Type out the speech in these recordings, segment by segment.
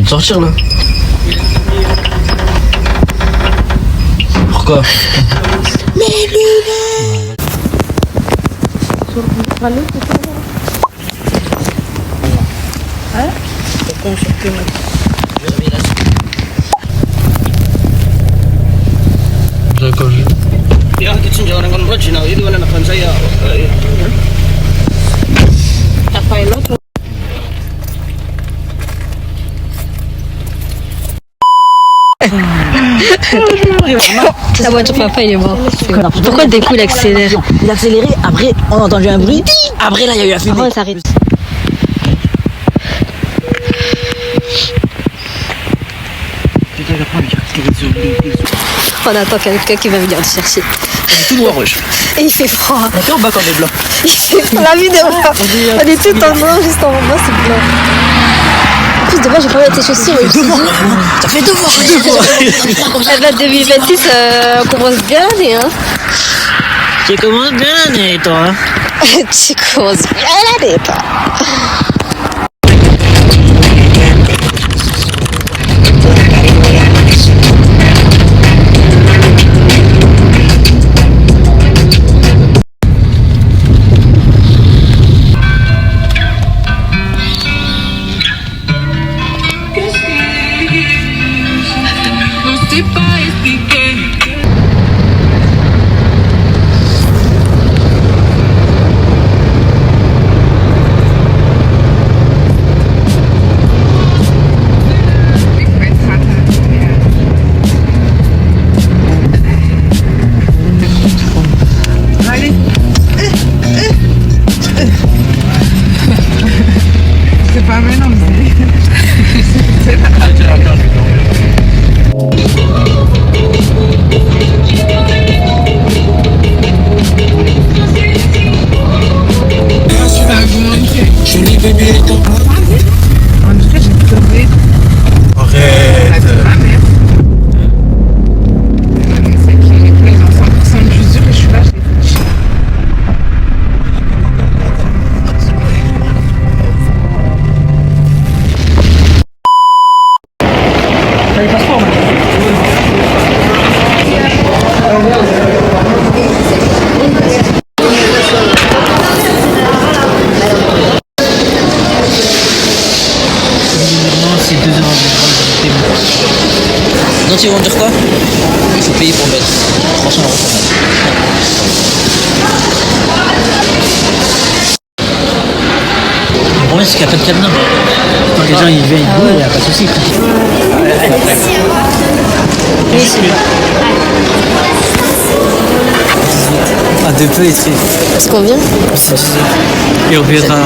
sortir là. Pourquoi? Mes lunettes. Hein? Pourquoi on sort que là? D'accord. Ya, kita jangan dengan baju nah itu mana nakon saya. Apa itu? La voiture papa il est mort. Pourquoi des coups il accélère? Il a accéléré, après on a entendu un bruit, après là il y a eu la fumée. Après ça arrête. On attend quelqu'un qui va venir te chercher. Tout noir rouge. Et il fait froid. On est en bas quand on est blanc. Il fait froid. La vidéo. On est tout en noir, juste en bas c'est blanc. En plus de moi j'ai pas mis tes chaussures. Ça fait 2 fois. Eh ben 2026 on commence bien l'année hein. Tu commences bien l'année toi hein? Tu commences bien l'année toi. Donc ils vont dire quoi? Il faut payer pour mettre 300 € pour mettre. Le problème c'est qu'il n'y a pas de cadenas. Quand les gens ils viennent, il n'y a pas de souci. Oui c'est bien. À 2 peu et très. C'est combien? Et on viendra à 20.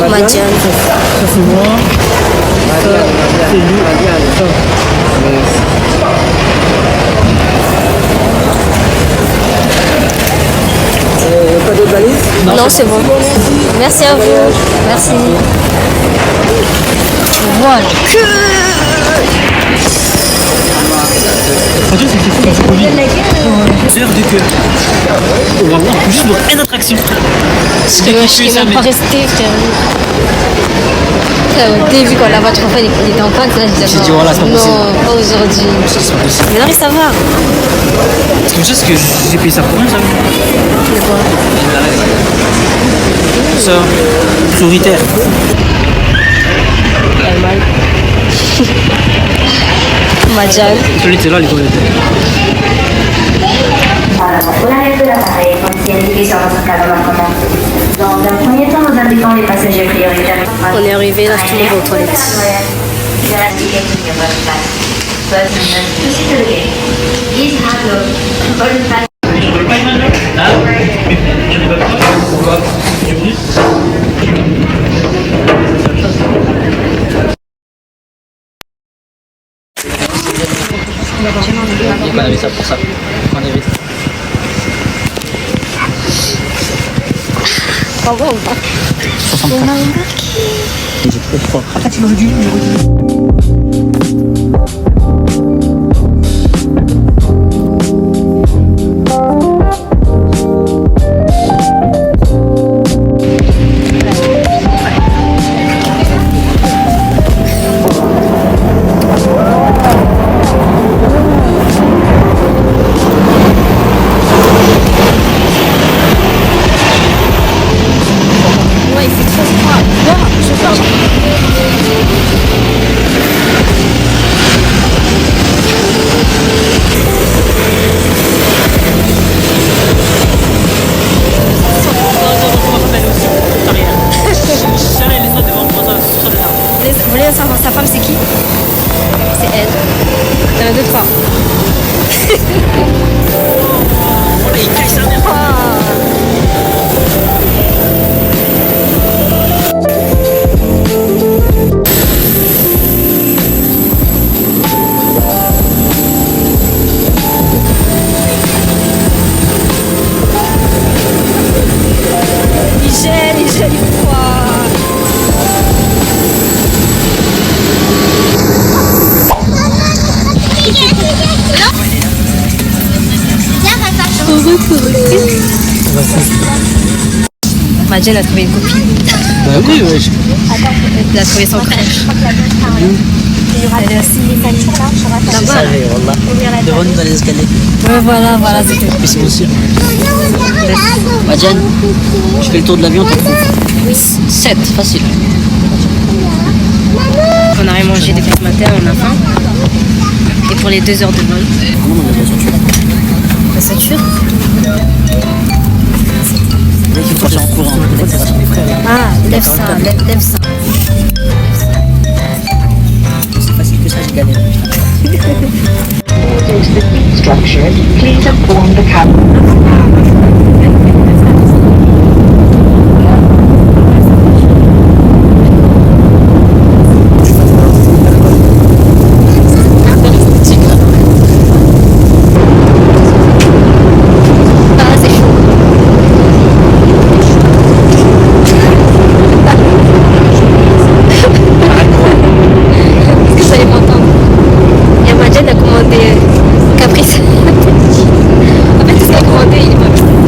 Madiane. C'est moi. C'est lui. Pas d'autres valises? Non, c'est bon. Merci à vous. Merci. Voilà. Franchement, c'est fou, c'est Covid. C'est heure de queue. On va voir juste pour une attraction. Je suis même pas restée, frère. Au début, quand la voiture en fait, il était en panne, là, je disais dit, voilà, c'est pas possible. non, pas aujourd'hui. C'est pas possible. Mais non, mais ça va. Parce que je sais que j'ai payé ça pour rien, ça. C'est quoi? Ça, solitaire. Madiane. Celui de là, les toilettes. Pour l'arrêt de l'appareil, quand il indiqué sur votre cadre commande. Dans un premier temps, nous indiquons les passagers prioritaires. On est arrivé, là, tout le monde va aux toilettes. Je vais indiquer sur votre place. Tout c'est le quai. 10 radio. Bonne place. Pourquoi? Il qu'on avait ça pour ça. On avait. Au revoir, on va. 60 On a embarqué. J'ai trop froid. Après tu m'aurais dû. deux pas. Il casse sa mère. Il gèle froid. Madjen a trouvé une copine. Bah oui, ouais. Elle a trouvé son crush. Elle est aussi là-bas. Wallah. Devant nous dans les escaliers. Ouais, voilà, c'était. Mais c'est possible. Madjan, je fais le tour de l'avion, t'en trouves 7, facile. On a rien mangé depuis ce matin, on a faim. Et pour les 2 heures de vol. Comment on a la voiture? La ceinture. Là, il faut partir en courant. Ah, lève ça. C'est facile que ça, j'ai galéré. Due to the heat structure, please inform the captain. Ah, c'est chaud. Est-ce que vous allez m'entendre? Et Madjen a commandé caprice. En fait, tout ce qu'elle a commandé, il est pas.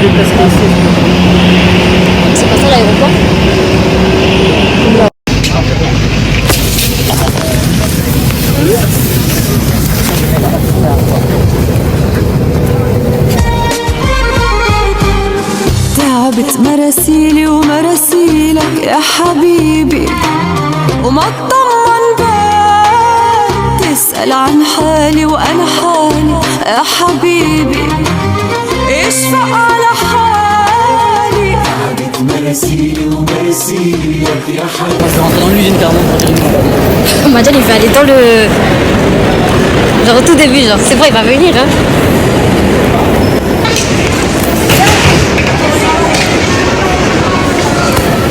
déplacer ici. C'est pas ça l'aéroport? تعبت مراسيلي ومراسيلك يا حبيبي وما تطمن بال تسأل عن حالي وأنا حالي يا حبيبي اشفق على حالي. تعبت مراسيلي ومراسيلك يا حبيبي. Je vais rentrer dans l'usine carrément pour terminer. Madjan il va aller dans le... Genre au tout début, genre c'est bon il va venir hein.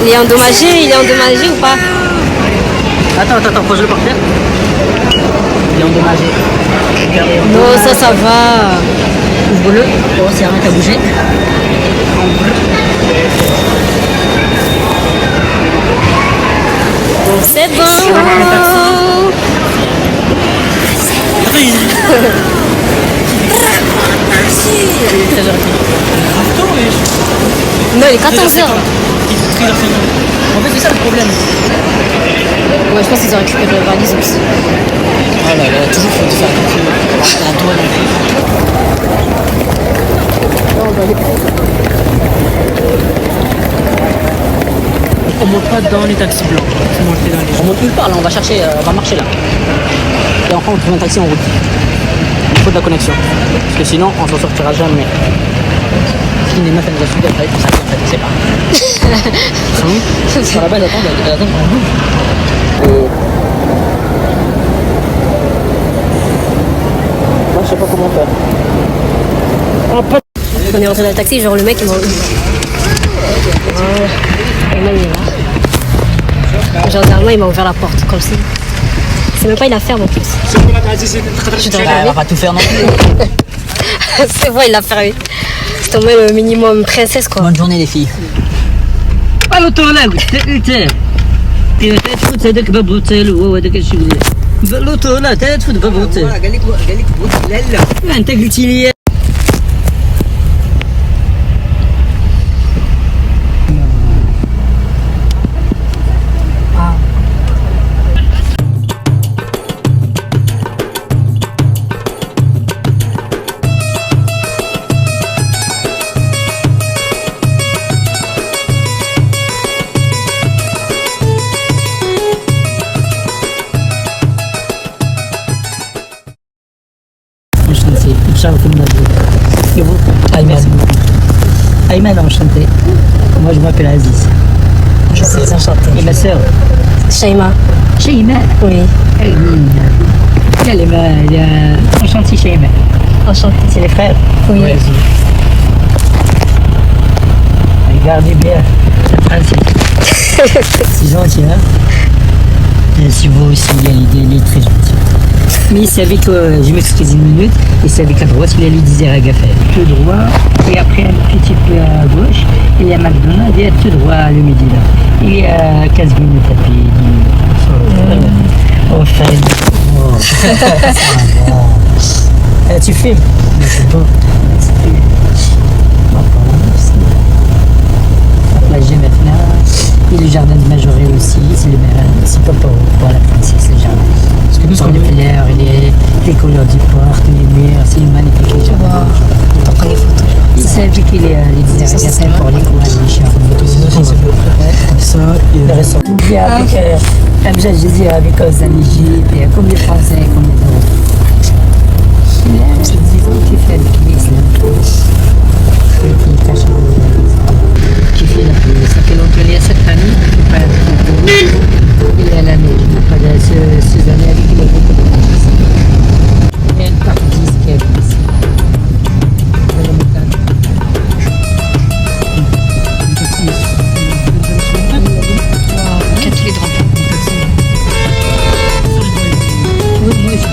Il est endommagé ou pas? Attends, pose-le par terre. Il est endommagé. Non, ça va. Ouvre-le. Oh, c'est rien qu'à bouger. C'est bon. Non, il est 14h. En fait, c'est ça le problème. Ouais, je pense qu'ils ont récupéré la valise aussi. Ah là là, toujours faut faire la douane. On monte pas dans les taxis blancs. On monte nulle part là, on va chercher, on va marcher là. Et enfin on trouve un taxi en route. Il faut de la connexion. Parce que sinon on s'en sortira jamais. Si les meufs elles nous suivent après, ça en fait, c'est pas. Sur la base, elle attend en bouge. Moi je sais pas comment faire. On est rentré dans le taxi, genre le mec il m'a... Et là il est là. Genre dernièrement il m'a ouvert la porte comme si... C'est même pas une affaire en plus. Elle va pas tout faire non plus. C'est vrai il l'a fermé. C'est au moins le minimum princesse quoi. Bonne journée les filles. الطلاق تفوت هذاك باب اوتيل وهو هذاك الشغل الطلاق تفوت باب اوتيل قال لك لا انت قلتي لي Ayman, enchanté. Moi je m'appelle Aziz. Je suis enchantée. Et ma soeur Shaima. Shaima. Oui. Elle est enchantée Shaima. Enchantée. C'est les frères. Oui. Ouais, regardez bien le principe. C'est gentil hein. Et si vous aussi il est très gentil. Mais c'est avec, je m'excuse une minute, et c'est avec la droite, il y a les 10 Ragafel. Tout droit, et après un petit peu à gauche, il y a McDonald's, et tout droit le midi là. Il y a 15 minutes à pied, 10 minutes. Oh, fan. Oh. Tu filmes? C'est bon. La plage maintenant, et le jardin de Majoré aussi, c'est pas pour la princesse, le jardin. Parce que nous, les fleurs, les couleurs du porte, les murs, c'est magnifique les jardins. T'en prends les photos. C'est avec les magasins pour les coins, les chars. Ça, le restaurant. Avec, je dis avec les amis, comme les Français, comme les autres. Je dis, qui fait avec l'islam. Qui fait la police. Ça fait longtemps qu'il y a cette famille, il est à l'année. Ces années avec il y a beaucoup de monde. Il y a une partie qui est ici. Quatre les drapeaux. Oui, je suis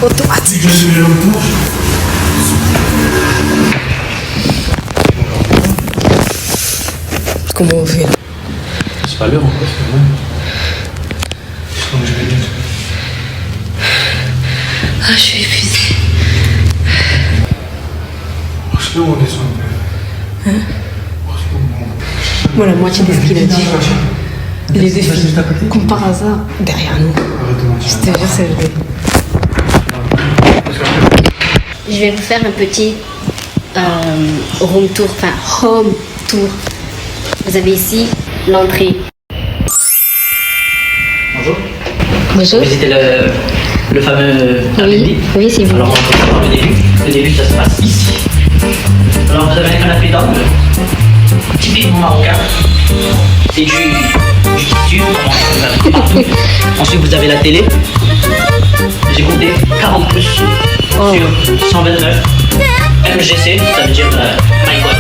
automatique. Comment on fait là? C'est pas l'heure encore, c'est bon. Ah, je suis épuisée. Moi, la moitié de ce qu'il a dit. Les deux filles, comme par hasard, derrière nous. Je te jure, c'est vrai. Je vais vous faire un petit room tour, enfin home tour. Vous avez ici l'entrée. Bonjour. Bonjour. Visitez le fameux Airbnb. Oui, c'est vous. Alors, on va commencer par le début. Le début, ça se passe ici. Alors, vous avez un canapé d'angle, typiquement marocain. C'est du tissu, comment vous avez partout. Ensuite, vous avez la télé. J'ai compté 40 pouces sur 129. MGC, ça veut dire my God.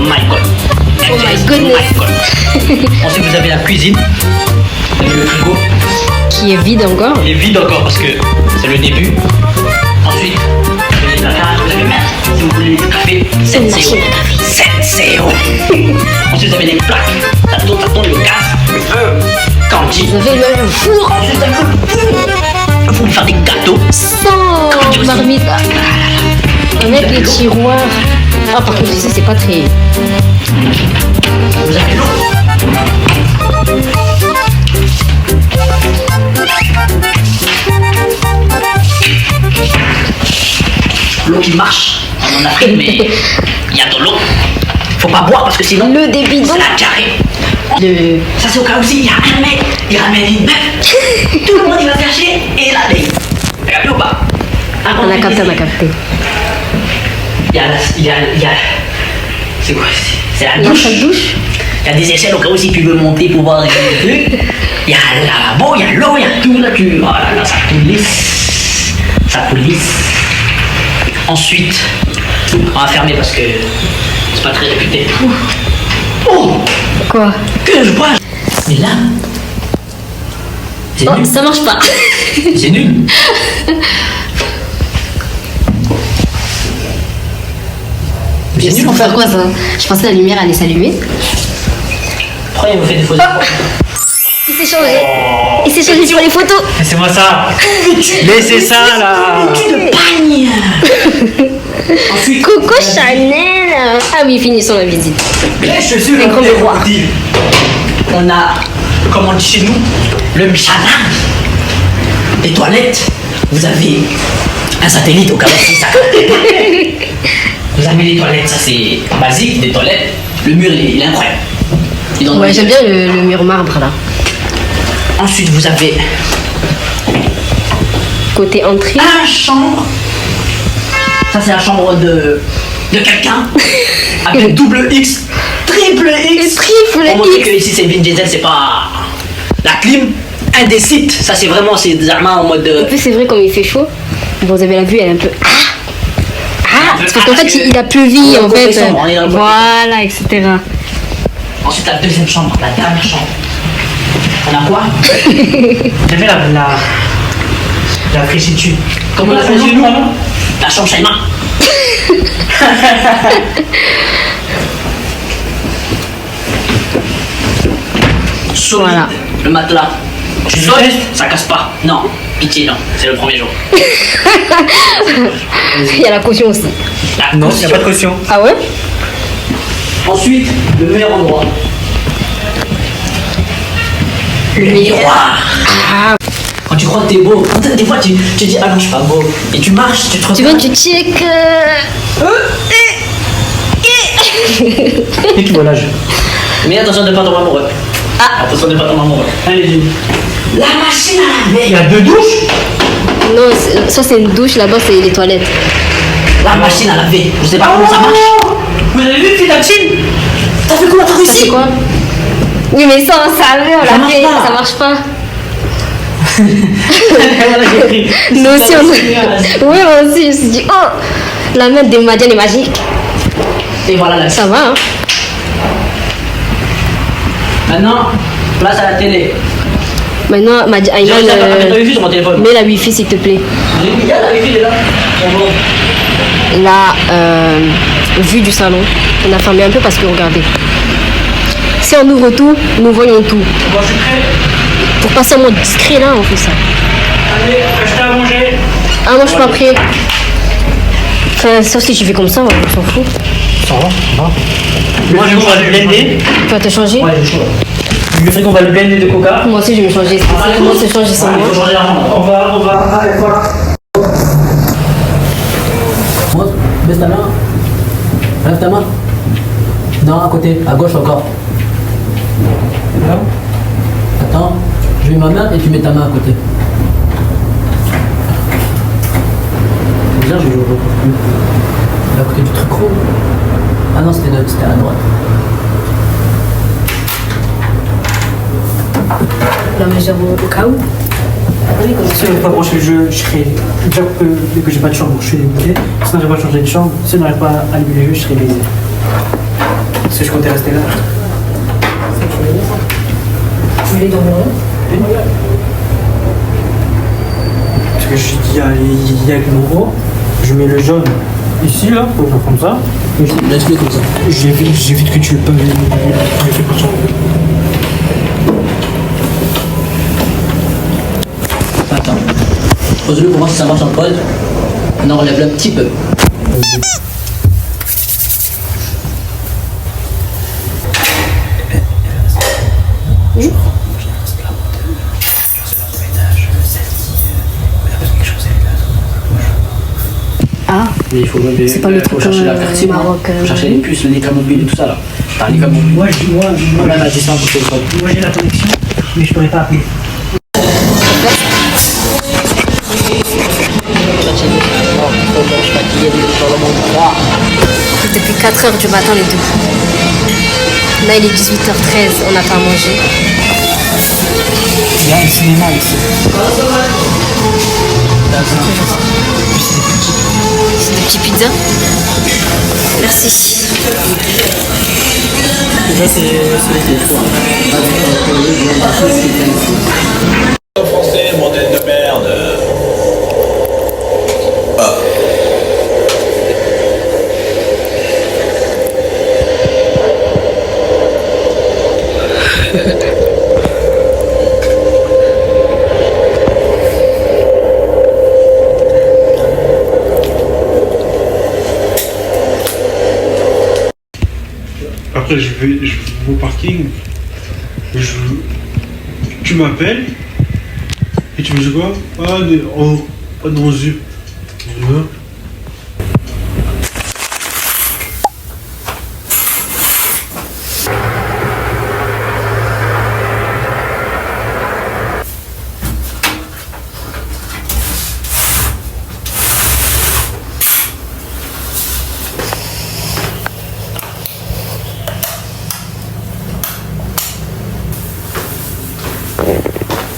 My God. Oh my MGC, goodness. my God. Ensuite, vous avez la cuisine. Vous avez le frigo. Qui est vide encore. Il est vide encore parce que c'est le début. Ensuite, vous avez la carte, vous avez même, si vous voulez du café, 7 machine à 7 Ensuite, vous avez les plaques. Ça tourne le gaz, le feu, cantine. Vous avez même un four Ensuite, vous avez le four. Vous pouvez faire des gâteaux. sans marmite. Avec les tiroirs. Ah, par contre, ici, c'est pas très. Vous avez l'eau. L'eau qui marche en Afrique, mais il y a de l'eau. Faut pas boire parce que sinon. Le débit d'eau. C'est la diarrhée. Ça, c'est au cas où s'il y a un mec, il ramène une meuf. Tout le monde il va chercher et il a des. T'as capté ou pas? On a capté, on a capté. Il y a. C'est quoi? C'est la Il y a douche. sa douche. Il y a des échelles au cas où si tu veux monter pour voir les trucs. Il y a le lavabo, il y a l'eau, il y a tout là. Oh là là, ça coulisse. Ça coulisse. Ensuite, on va fermer parce que c'est pas très réputé. Oh! Quoi? Que je vois! Mais là, c'est Oh, nul. ça marche pas. C'est nul. Mais c'est pour faire quoi ça? Je pensais que la lumière allait s'allumer. Pourquoi il me fait des fausses Il s'est changé. Il s'est changé sur les photos. Laissez-moi ça. Laissez ça là. de pagne. Ensuite, Coco Chanel. Ah oui, finissons la visite. les chaussures, Les grands miroirs. on a, comme on dit chez nous, le Michelin. Les toilettes, vous avez un satellite au cas où si ça capte pas. Vous avez les toilettes, ça c'est basique, des toilettes. Le mur il est incroyable. Il donne Ouais, envie. j'aime bien le mur marbre là. Ensuite, vous avez Côté entrée. un chambre. Ça c'est la chambre de quelqu'un avec double X, triple X. Triple Pour montrer X. que ici c'est Vin Diesel, c'est pas la clim. Un des sites, ça c'est vraiment c'est des armes en mode. En plus, c'est vrai, comme il fait chaud. Bon, vous avez la vue, elle est un peu. Ah, c'est parce qu'en fait, il a pleuvi On est en dans le côté fait. sombre, on est dans le côté Voilà, etc. Ensuite la deuxième chambre, la dernière chambre. On a quoi? J'aimais la frigitude. Comment on appelle chez nous? La chambre Shaima. Solide. Voilà. Le matelas. Tu sautes, ça casse pas. Non, pitié non, c'est le premier jour. Il y a la caution aussi. La Non, il n'y caution. a pas de caution. Ah ouais? Ensuite, le meilleur endroit. Le miroir. Quand tu crois que t'es beau, des fois tu dis ah non je suis pas beau. Et tu marches, tu te Tu regardes. veux, tu check. Et tu vois l'âge. Mais attention de ne pas tomber amoureux. Ah, attention de ne pas tomber amoureux. Allez-y. La machine à laver. Il y a 2 douches. Non, ça c'est une douche, là-bas c'est les toilettes. La machine à laver. Je sais pas comment ça marche. Vous avez vu petite Axine? T'as fait comment t'as Ça c'est réussi? quoi? Oui, mais ça on savait, on Ça l'a marche fait, pas. ça marche pas. Voilà, j'ai pris. Nous aussi on a. Oui, moi aussi, je me suis dit, oh, la main des Madiane est magique. Et voilà la. Ça va, hein? Maintenant, place à la télé. Maintenant, Ayman, J'ai réussi à mettre la wifi sur mon téléphone. mets la wifi s'il te plaît. Il y a la wifi, elle est là. La vue du salon. On a fermé un peu parce que regardez. Si on ouvre tout, nous voyons tout. Moi, je suis prêt. Pour passer en mode discret là, on fait ça. Allez, achetez à manger. Ah non, je suis pas prêt. Enfin, ça aussi, je fais comme ça, on s'en fout. Ça va. Moi, je vais le blender. Tu vas te changer? Ouais, j'ai chaud. Le frigo, on va le blender de coca. Moi aussi, je vais me changer. Moi, se changer sans Il moi. faut changer avant. On va. Allez, voilà. Baisse ta main. Lève ta main. Non, à côté, à gauche encore. Attends, je mets ma main et tu mets ta main à côté. Bizarre, je joue à côté du truc rouge. Ah non, c'était à la droite. La mesure au cas où. Si on n'est pas branché le jeu, je serais. Déjà que j'ai pas de chambre, je suis dégoûté. Sinon, j'ai pas changé de chambre. Si on n'arrive pas à allumer le jeu, je serais baisé. Si je comptais rester là. Tu voulais dormir là? Parce que je suis dit, il y a avec mon gros, je mets le jaune ici, là, pour faire comme ça. Laisse-le comme ça. J'ai vu que tu le peux. J'ai fait pour ça. Attends. Pose-le pour voir si ça marche en pause. Maintenant, relève-le un petit peu. Ah, Mais il faut c'est pas le truc chercher la carte SIM, Maroc. faut chercher les puces, les écrans mobiles et tout ça là. T'as l'écran mobile. Moi, Là, la distance au téléphone. moi, j'ai la connexion, mais je pourrais pas appeler. Depuis 4h du matin, les deux. Là, il est 18h13, on n'a pas mangé. Il y a un cinéma ici. C'est des petits pizzas. Merci. Ça, c'est les Français, modèle de merde. Après, je vais au parking. Tu m'appelles et tu me dis quoi? Ah, non, zut.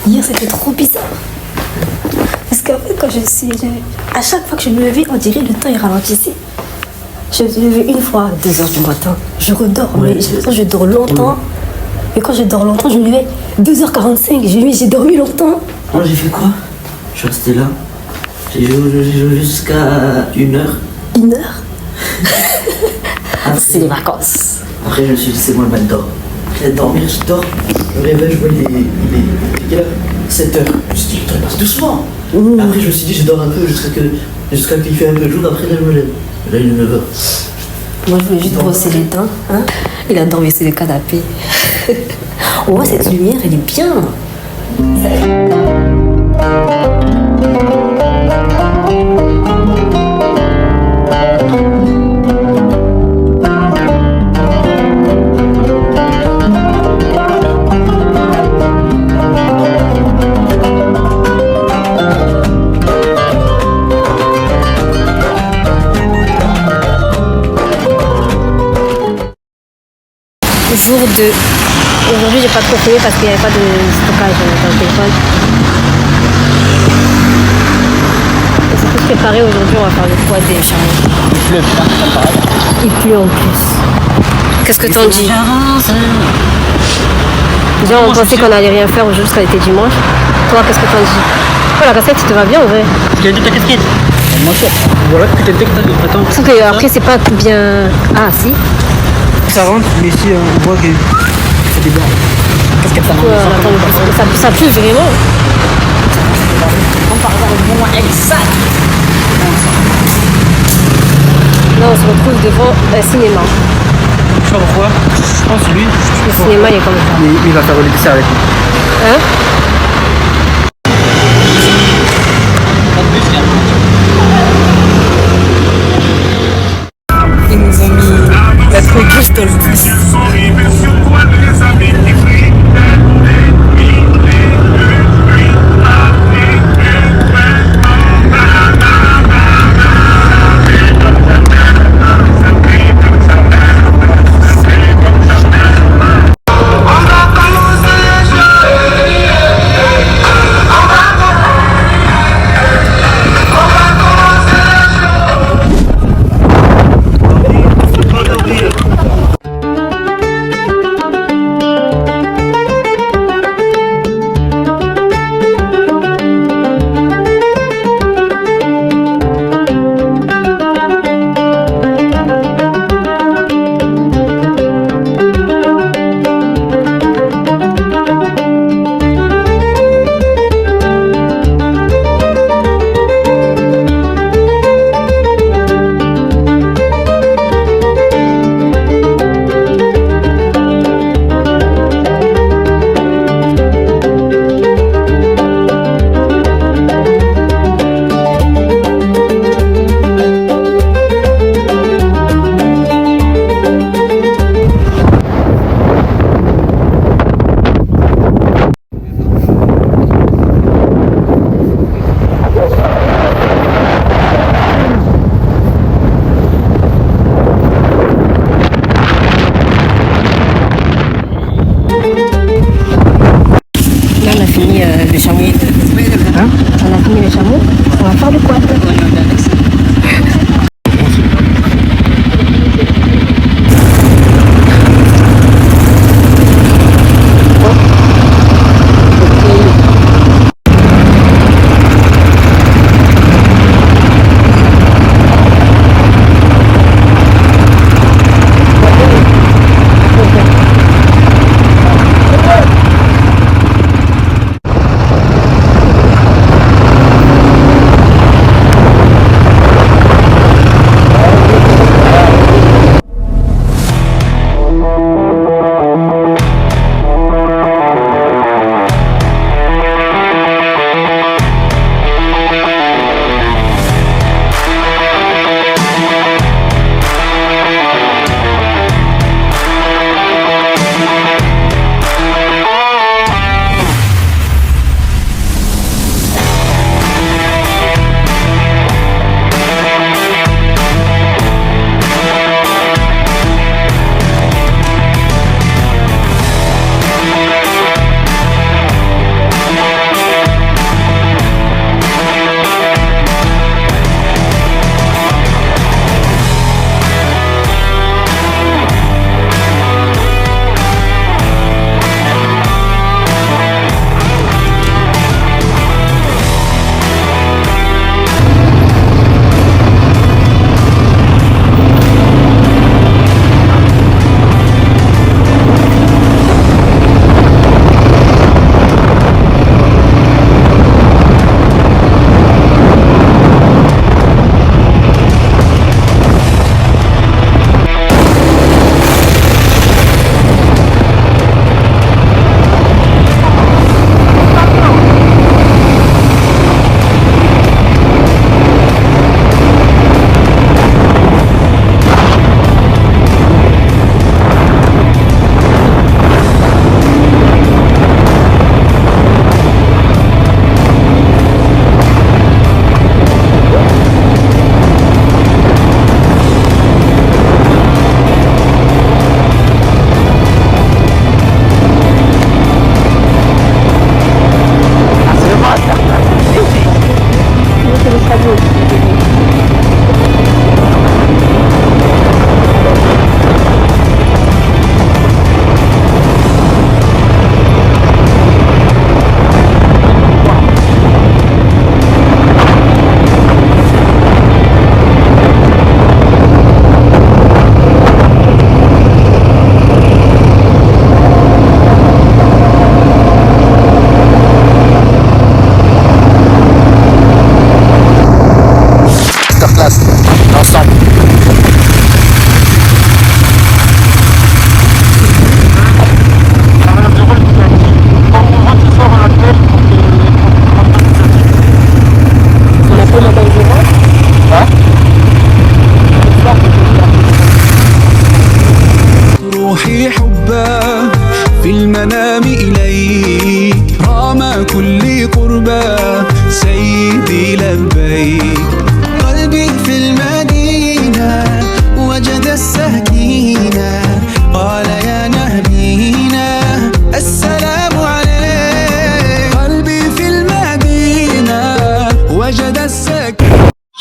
Hier, c'était trop bizarre. Parce qu'en fait, à chaque fois que je me levais, on dirait le temps il ralentissait. Je me suis levée une fois à 2h du matin. Je redors, mais je dors longtemps. Et quand je dors longtemps, je me levais 2h45. J'ai dormi longtemps. Moi, j'ai fait quoi? Je suis resté là. J'ai joué jusqu'à 1h. 1h C'est les vacances. Après, je me suis dit, c'est bon, le matin. Après, dormir, je dors. Je me réveille, je vois, il est quelle heure? 7h. Je me suis dit, le temps passe doucement. Après, je me suis dit, je dors un peu jusqu'à qu'il fait un peu jour. Après, là, je me lève. Là, il est 9h. Moi, je voulais juste brosser les dents. Hein. Il a dormi sur le canapé. On voit cette lumière, elle est bien. Jour 2. Aujourd'hui, j'ai pas trop filmé parce qu'il n'y avait pas de stockage dans le téléphone. On s'est tous préparés. Aujourd'hui, on va faire le poids des charges. Il pleut en plus. Qu'est-ce que t'en dis? Déjà, on pensait qu'on allait rien faire aujourd'hui, ça a été dimanche. Toi, qu'est-ce que t'en dis? Oh, la cassette, tu te va bien en vrai. Tu as dit ta casquette? Moi, voilà, peut-être que t'as dit. Attends. Sauf que après, c'est pas bien. Ah, si. Ça rentre, mais ici, on voit que c'est des barres. Casquette, ça Ouais, attends, ça pue vraiment. On part dans le moment exact. Là, on se retrouve devant un cinéma. Je sais pas pourquoi. Je pense que lui. Le cinéma, il est comme ça. Mais il va faire le dessert avec lui. Hein? Il nous a mis la truc juste dans le bus.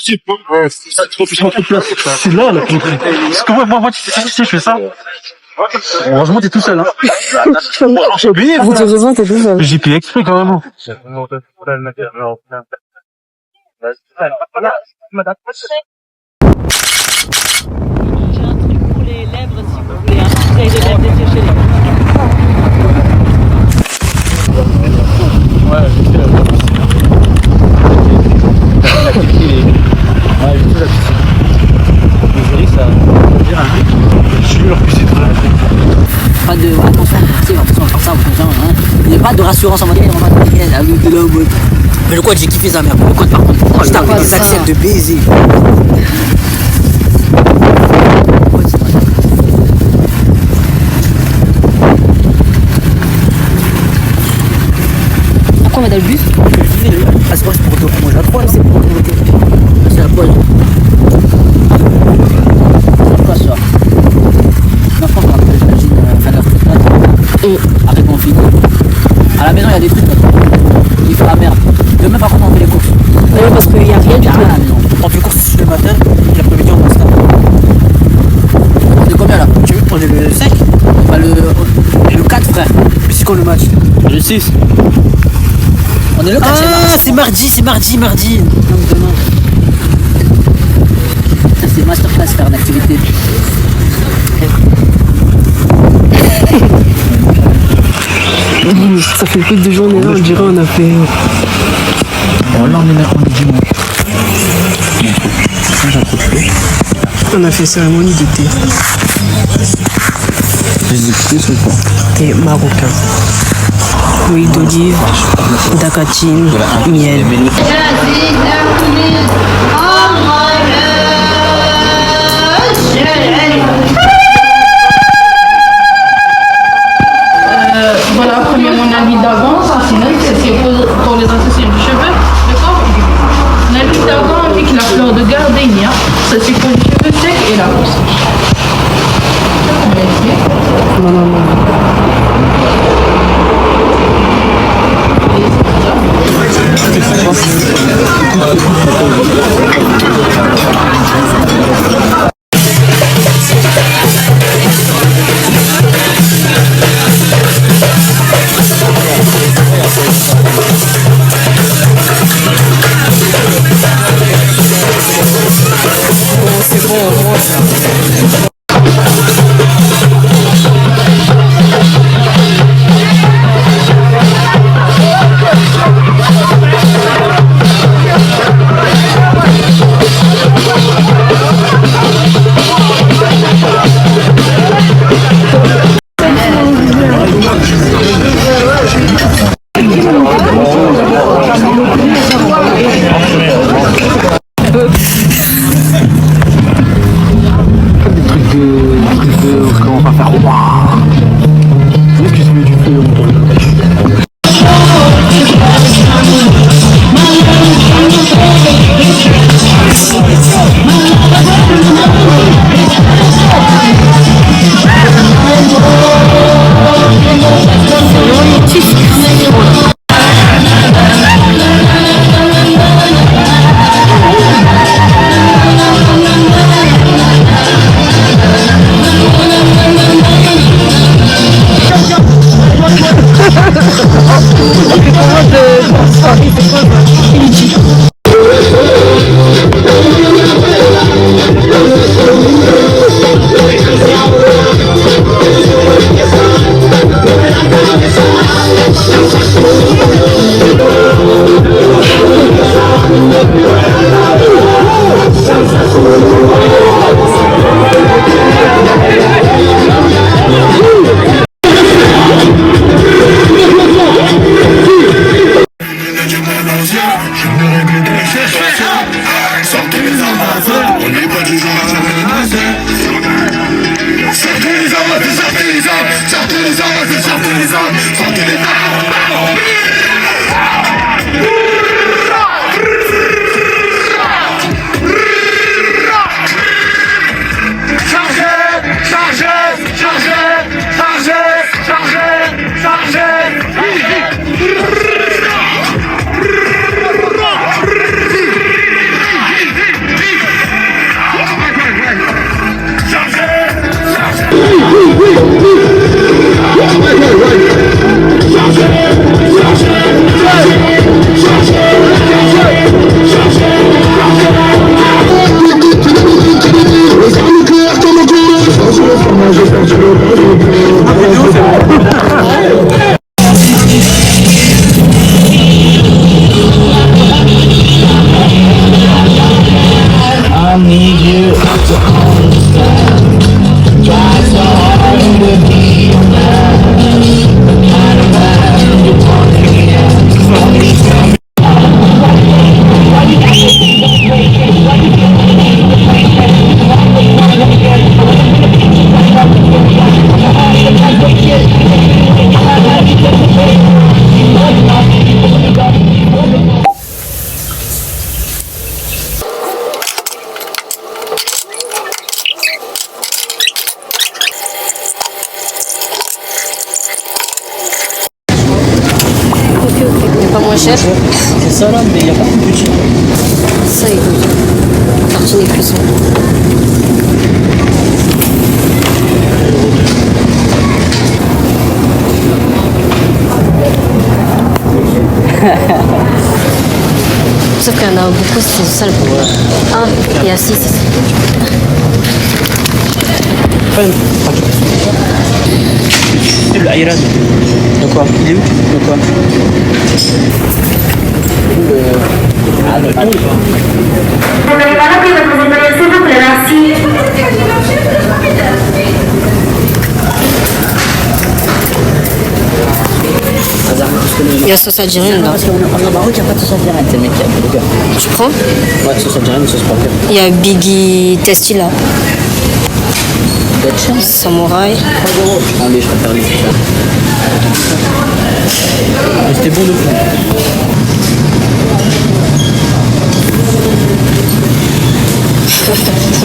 C'est là, la connerie. Parce que moi, si je fais ça, heureusement, t'es tout seul, hein. J'ai oublié, Vous avez raison, t'es tout seul. j'ai payé exprès, quand même. J'ai un truc pour les lèvres si vous voulez, un spray de lèvres desséché. Ouais, j'ai fait la piscine. Ouais, j'ai fait la piscine. Désolé, ça veut dire un truc. Je suis leur piscine. Pas de attention, tu sais, on va faire ça, hein. Il n'y a pas de rassurance en mode, on va te dire, à l'autre de là, en mode. Mais le code, j'ai kiffé ça, merde. Le code, par contre, je t'avais des accès de baiser. Après, on va dans le bus. Ah, c'est pas pour te prendre la 3, c'est pour te c'est la pause. C'est quoi ça? Non, franchement, j'imagine faire leur truc là. Après qu'on finit. À la maison, il y a des trucs là. Il fait la merde. Demain, par contre, on fait les courses. Oui, parce qu'il n'y a rien du Il y a tout. rien à la maison. On fait les courses le matin, et l'après-midi, on mange ça. C'est combien là? Tu veux prendre le 5? Enfin, le 4, frère. Mais c'est quand le match? Le 6. On est le 4. Ah, c'est mardi. Donc demain. Ça, c'est masterclass faire une activité. Ça fait plus de 2 journées là, on dirait on a fait. Bon, là, on est dimanche. On a fait cérémonie de thé. Les écoutés ou pas? Thé marocain. Huile d'olive, d'acatine, miel. Voilà, prenez mon avis d'avant, ça c'est pour les associés du cheveu, d'accord? L'avis d'avant avec la fleur de gardénia, ça c'est pour les cheveux secs et la pousse. Mais pas moins cher. C'est ça là, mais il n'y a pas de petit. Ça écoute. Tartine et cuisson. Sauf qu'il y en a beaucoup, c'est ça le problème. Ah, il y a 6 ici. C'est le Ayran. De quoi? Il est où? De quoi? Il y a sauce algérienne là. Parce qu'en Maroc, il n'y a pas de sauce algérienne. C'est le mec qui a fait le gars. Tu prends? Ouais, sauce algérienne, sauce parfaite. Il y a Biggie Tasty là. Samouraï. 3 euros. Allez, je préfère les fiches. Mais c'était bon de fou.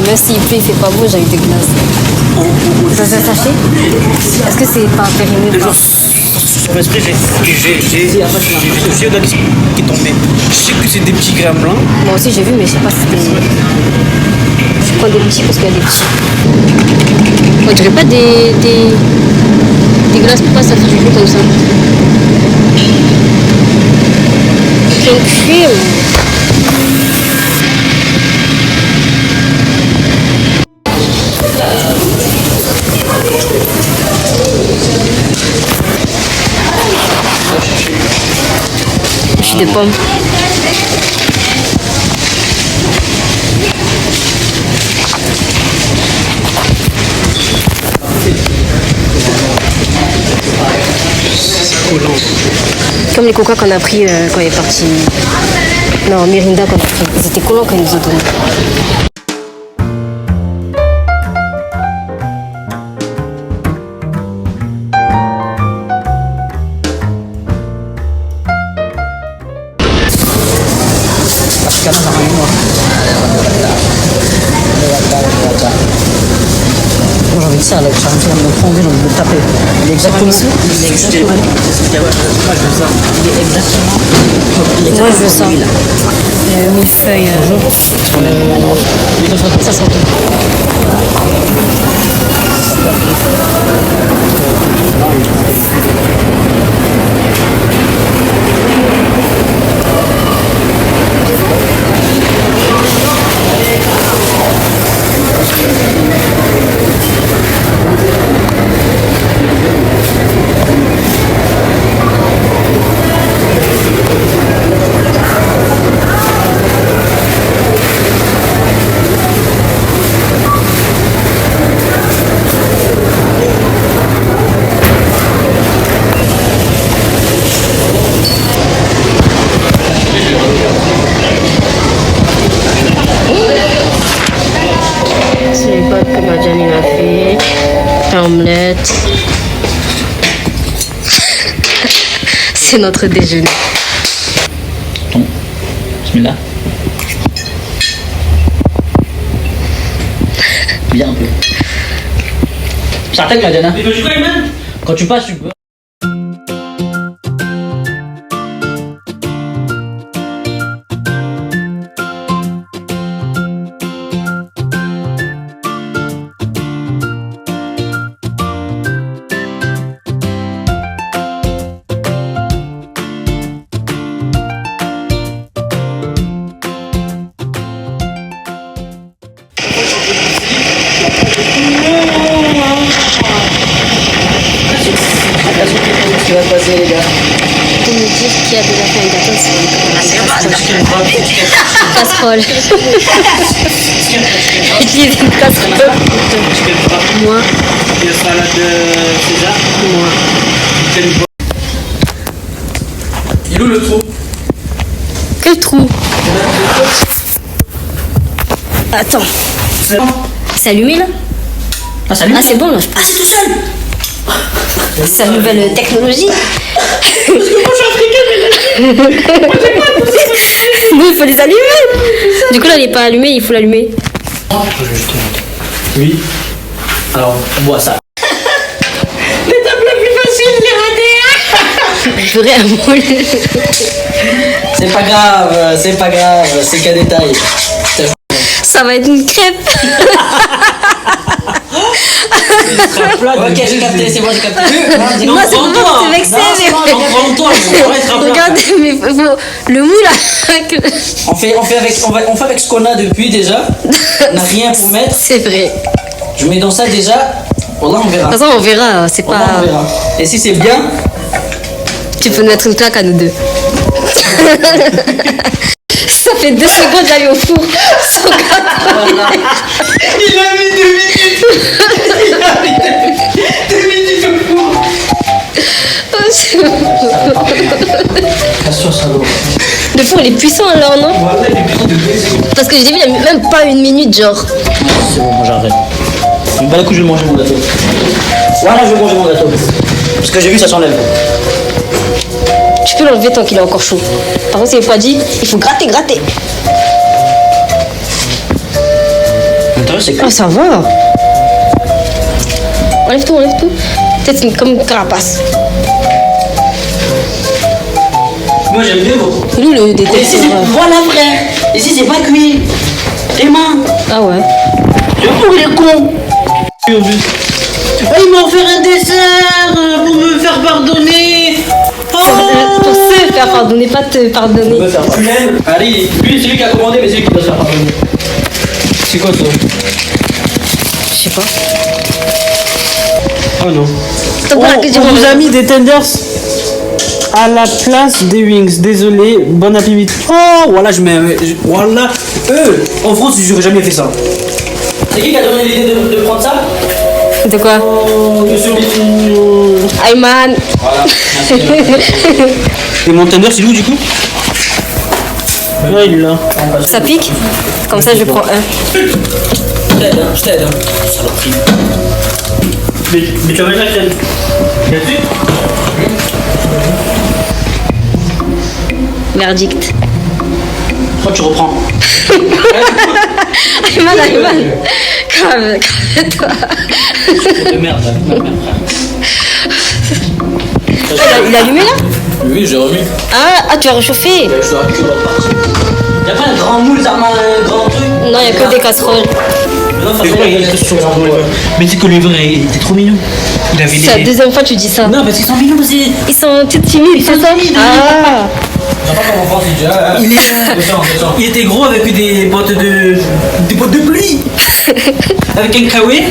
Même s'il pleut, il fait pas beau, j'ai eu des glaces. Ça s'est attaché? Est-ce que c'est pas périmé ou pas? Sur l'esprit, j'ai aussi un qui est tombé. Je sais que c'est des petits grains blancs. Moi aussi j'ai vu, mais je sais pas si c'était. Je prends des petits parce qu'il y a des petits. On dirait pas des glaces, pourquoi ça fait du bruit comme ça? Quel crime! Jus de pomme. Comme les coca qu'on a pris quand il est parti. Non, Mirinda qu'on a pris. Ils étaient collants quand ils nous ont donné. Moi j'ai envie de ça, là, j'ai envie de me prendre, j'ai envie de me taper. Il est exactement. Il est exactement. Moi je veux ça. Millefeuille. Ça sent omelette. C'est notre déjeuner. Bon, bismillah. Bien un peu. Ça attaque, Diana. Quand tu passes, tu peux. Ce qui va se passer, les gars. Pour me dire qui a déjà fait un gâteau, c'est casserole. Utilise une casserole. Moi. Et la salade César. Moi. Il est où le trou? Quel trou? Attends. C'est allumé là? Ah, salut. Ah, c'est bon là. Ah, c'est tout seul. C'est la nouvelle technologie. Nous, il faut les allumer. Du coup, là, il n'est pas allumé, il faut l'allumer. Oui. Alors, on boit ça. Je ferais un moule. C'est pas grave, c'est qu'un détail. Ça va être une crêpe. Ok, j'ai capté, c'est bon, j'ai capté. Non, c'est bon, c'est vexé. Regarde, mais le mou là. On fait avec ce qu'on a depuis déjà. On n'a rien pour mettre. C'est vrai. Je mets dans ça déjà. Voilà, on verra. De toute façon, on verra. C'est Voilà, pas. on verra. Et si c'est bien, Tu peux nous mettre une claque à nous deux. Ça fait 2 secondes d'aller au four. Sans voilà. Il a mis 2 minutes. Il a mis 2 minutes au four. Le four il est puissant alors, non? Voilà, il est puissant de baiser. Parce que j'ai vu, il a mis même pas 1 minute, genre. C'est bon, moi j'arrête. Bah, du coup, je vais manger mon gâteau. Voilà, je vais manger mon gâteau. Parce que j'ai vu, ça s'enlève. Tu peux l'enlever tant qu'il est encore chaud. Par contre, c'est refroidi, il faut gratter. L'intérieur, c'est Ah, ça va. Enlève tout. Peut-être c'est comme une carapace. Moi, j'aime bien beaucoup. Nous, le Et détecteur. ici, voilà, frère. Ici, c'est pas cuit. Tes mains. Ah ouais. Je trouve les cons. Ils m'ont offert un dessert pour me faire pardonner. Pour se faire pardonner, pas te pardonner. Me faire pardonner. Allez, lui, c'est lui qui a commandé, mais c'est lui qui doit se faire pardonner. C'est quoi ça? Je sais pas. Oh non. T'as pas la question. On vous a mis des tenders à la place des wings. Désolé, bon appétit. Oh, voilà, voilà. En France, j'aurais jamais fait ça. C'est qui a donné l'idée de prendre ça? De quoi? Oh, monsieur Ayman. Voilà. Et mon tender, c'est où du coup? Ouais, il est là. Ça pique? Comme ça, je prends un. Je t'aide, Saloperie. Mais tu vas mettre la tienne. Bien sûr. Verdict. Toi, tu reprends. Ayman. Calme-toi. De merde, ma mère, frère. Il a allumé là? Oui, j'ai remis. Ah, tu as réchauffé? Je dois Y'a pas un grand moule, un grand truc? Non, il n'y a que des casseroles. Non, mais c'est que le livre il était trop mignon. Il avait C'est la deuxième fois que tu dis ça. Non, parce qu'ils sont mignons aussi. Ils sont timides, c'est ça? Ah. Il était gros avec des bottes de pluie. Avec un kawaii.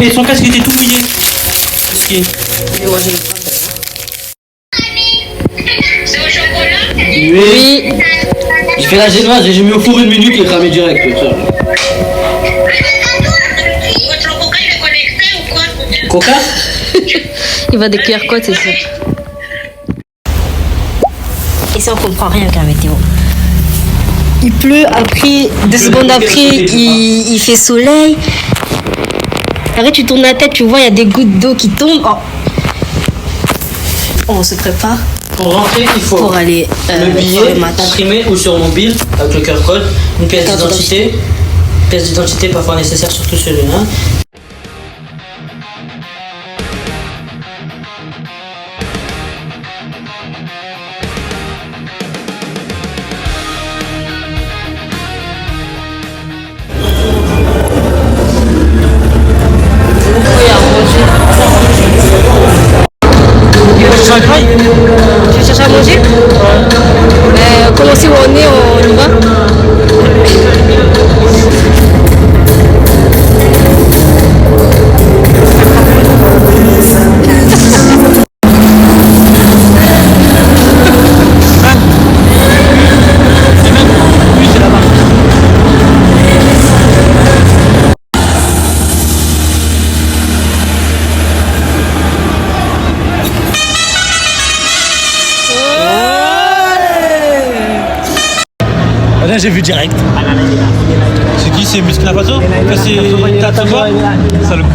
Et son casque était tout mouillé. Qu'est-ce qui est? C'est au chocolat? Oui. J'ai fait la génoise et j'ai mis au four 1 minute, il est cramé direct. Votre coca, il est connecté ou quoi? Coca? Il va des QR codes, c'est sûr. Et ça, on comprend rien avec la météo. Il pleut, après, 2 secondes après, il fait soleil. Après, tu tournes la tête, tu vois, il y a des gouttes d'eau qui tombent. Oh. On se prépare. Pour rentrer, il faut pour aller le billet imprimé ou sur mobile avec le QR code, une pièce d'identité. Pièce d'identité parfois nécessaire, surtout sur une. Tu cherches à manger? Comme on sait où on est, on y va. Là, j'ai vu direct. C'est qui? c'est Burkina Faso. Ça, c'est Tatouba. Ça, le con.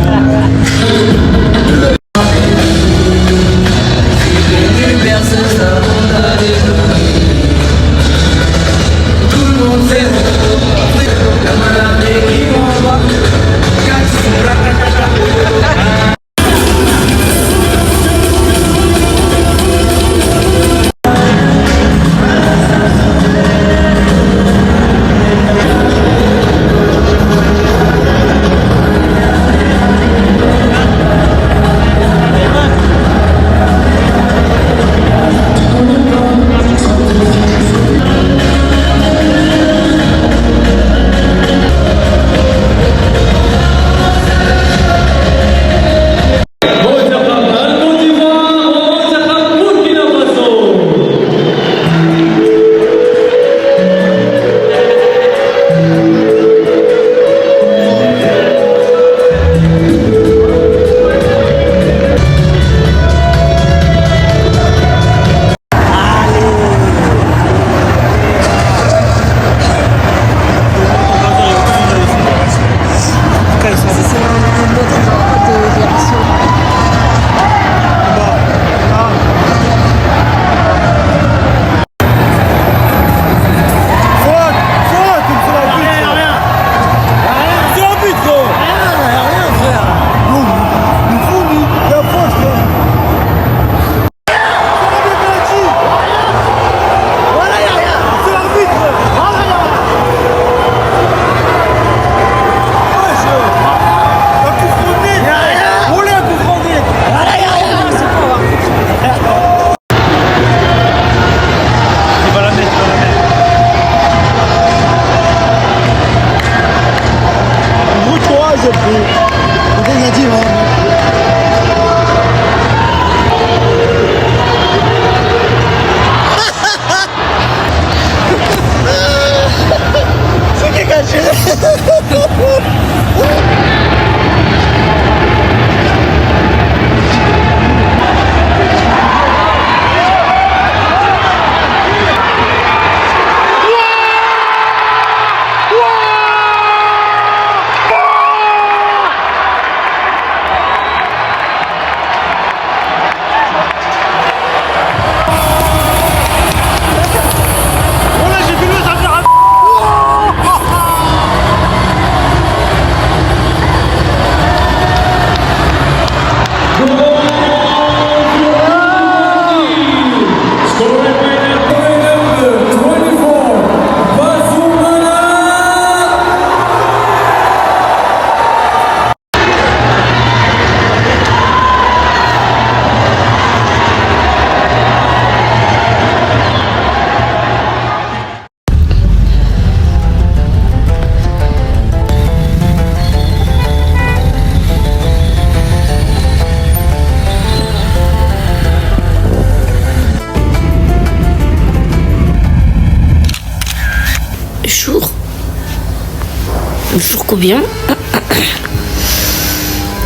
Jour combien?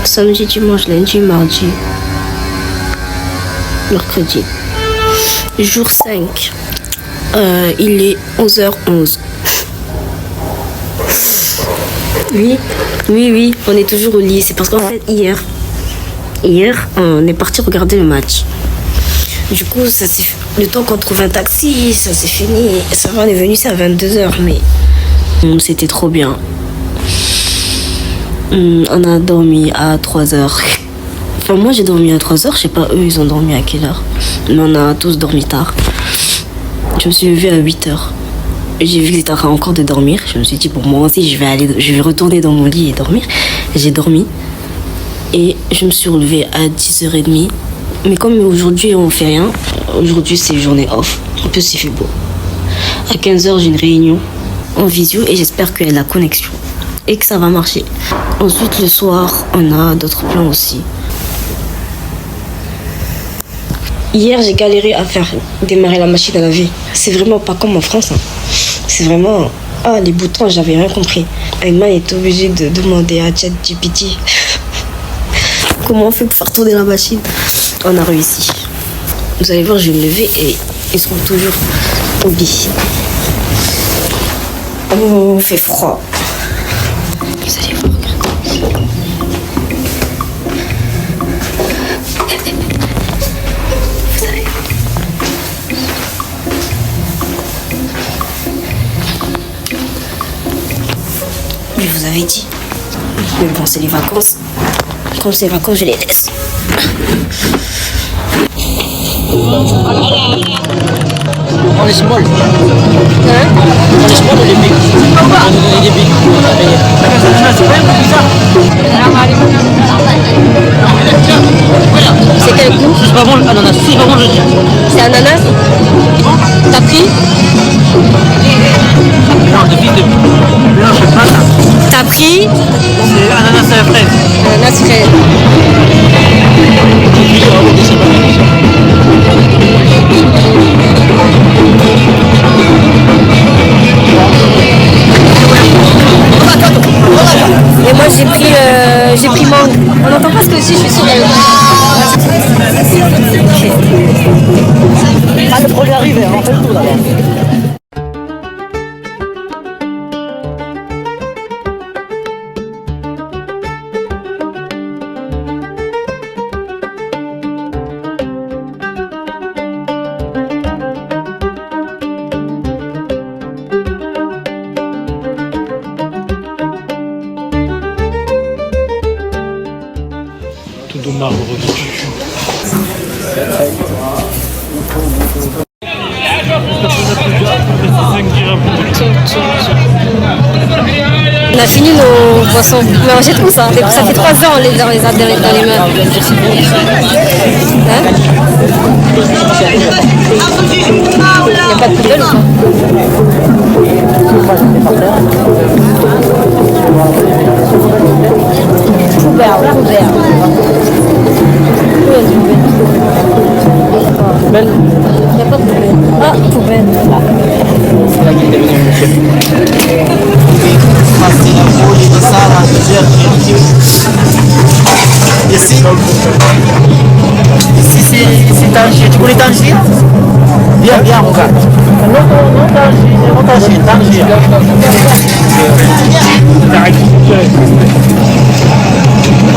Samedi, dimanche, lundi, mardi, mercredi. Jour 5. Il est 11h11. Oui, on est toujours au lit. C'est parce qu'en fait, hier, on est parti regarder le match. Du coup, le temps qu'on trouve un taxi, ça s'est fini. Ça va, on est venu, c'est à 22h, mais c'était trop bien. On a dormi à 3h. Enfin, moi j'ai dormi à 3h, je sais pas, eux ils ont dormi à quelle heure. Mais on a tous dormi tard. Je me suis levée à 8h. J'ai vu qu'ils étaient en train encore de dormir. Je me suis dit, bon, moi aussi je vais retourner dans mon lit et dormir. J'ai dormi. Et je me suis relevée à 10h30. Mais comme aujourd'hui on fait rien, aujourd'hui c'est journée off. En plus il fait beau. À 15h j'ai une réunion en visio et j'espère qu'il y a la connexion et que ça va marcher. Ensuite le soir on a d'autres plans aussi. Hier j'ai galéré à faire démarrer la machine à laver. C'est vraiment pas comme en France. C'est vraiment... Ah, les boutons, j'avais rien compris. Ayman est obligé de demander à ChatGPT comment on fait pour faire tourner la machine. On a réussi. Vous allez voir, je vais me lever et ils seront toujours au lit. Oh, il fait froid. Je vous avais dit. Mais bon, c'est les vacances. Quand c'est les vacances, je les laisse. On est small. Hein? On est small ou les big? On va donner des big. C'est quel goût? C'est pas bon l'ananas. C'est pas bon je tiens. C'est ananas? T'as pris? Mélange de fils de mélange de pâte. T'as pris? C'est ananas à la fraise. Ananas frais. Et moi j'ai pris mangue. On n'entend pas ce que aussi, je suis sûre. Ah, le projet arrive, on fait le tour d'abord. Tout de marbre dessus. On a fini nos boissons. Mais on jette où ça? Ça fait 3 ans on les a dans les mains. Hein? Il n'y a pas de poubelle ou quoi? Poubelle. Poubelle. Il n'y a pas de poubelle. Ah, poubelle. C'est là qu'il est devenu le chef. Ici c'est Tangier. Tu connais Tangier? Viens, regarde. Non, Tangier.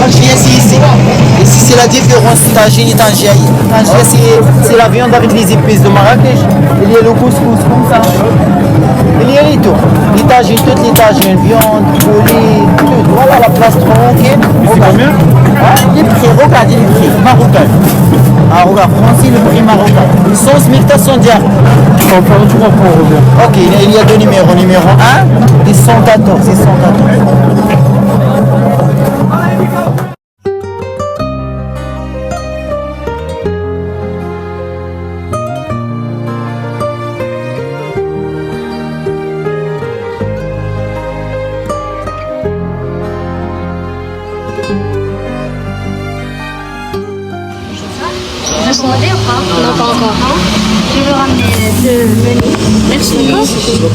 Tangier, c'est ici. Ici, c'est la différence Tangier et Tangier. Tangier, c'est la viande avec les épices de Marrakech. Il y a le couscous comme ça. Il y a les tout. Les tagines, toutes les tagines, viande, poulet, tout. Voilà la place tronquée. Regarde. Les prix, regardez les prix. Marocain. Ah, regarde, français, le prix marocain. Sauce mixte sans diable. Ok, il y a deux numéros. Numéro 1 et 114. Et 114. Vous sondez ou pas? Non, pas encore. Je vais ramener deux menus. Merci. Tu vas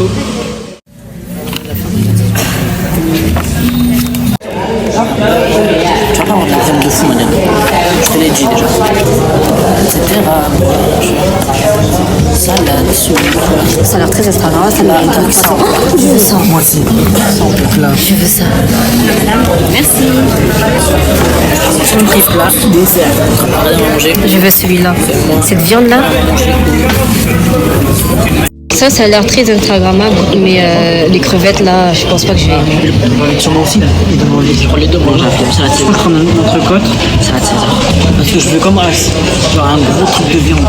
pas avoir de la viande de fou, madame. Je te l'ai dit déjà. Etc. Salade, soupe. Ça a l'air très extravagant, ça me donne ça. Oh, je veux ça. Moi aussi. Ça, on peut plat. Je veux ça. Merci. Entrée plat, dessert. Rien à manger. Je veux celui-là. Cette viande-là. Ça a l'air très instagrammable, mais les crevettes là, je pense pas que je vais aimer. Sur moi aussi, je prends les deux, moi j'ai la flemme. Salade César. Quand même, entrecôte. Salade César. Parce que je veux comme As. Genre un gros truc de viande.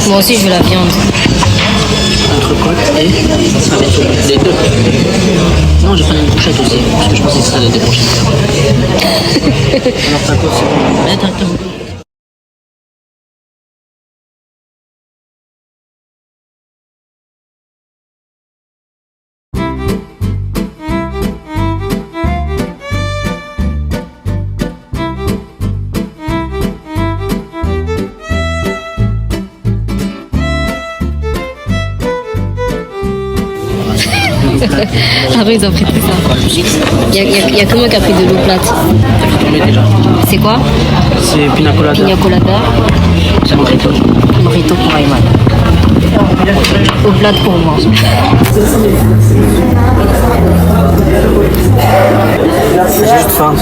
Moi aussi, je veux la viande. Entrecôte et salade César. Les deux. Non, je prends une brochette aussi. Parce que je pensais que ce serait des brochettes. Alors tacos, c'est bon. Mais attends. Après, ils ont pris tout ça. Il y a que moi qui a pris de l'eau plate. T'as tombé déjà. C'est quoi? C'est pina colada. Pina colada. C'est mojito. Mojito pour Ayman. Eau plate pour moi. C'est juste faim.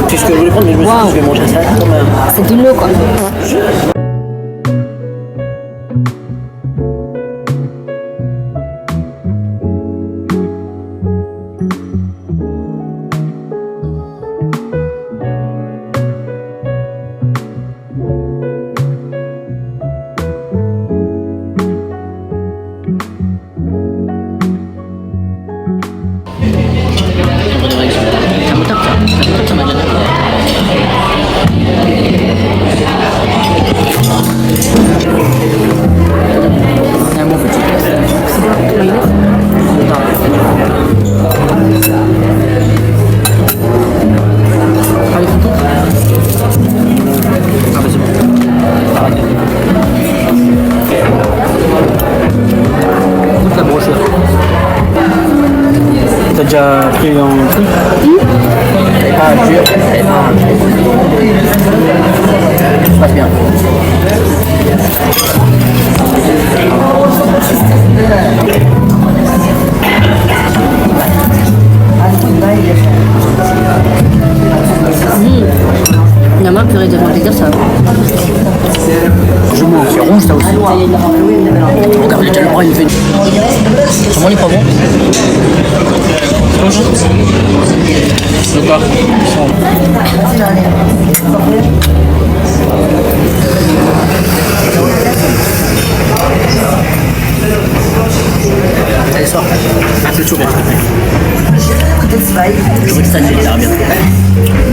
C'est ce que je voulais prendre, mais je me suis dit que je vais manger ça quand même. C'est de l'eau quoi. T'as déjà pris un truc? Ah, dur. Ça se passe bien. La marque purée de plaisir, ça va. Je mange, c'est rouge ça aussi. Regarde, déjà le bras il fait. Comment il est pas bon? De quoi? Allez, soir. C'est tout bien. Je veux que ça aille bien.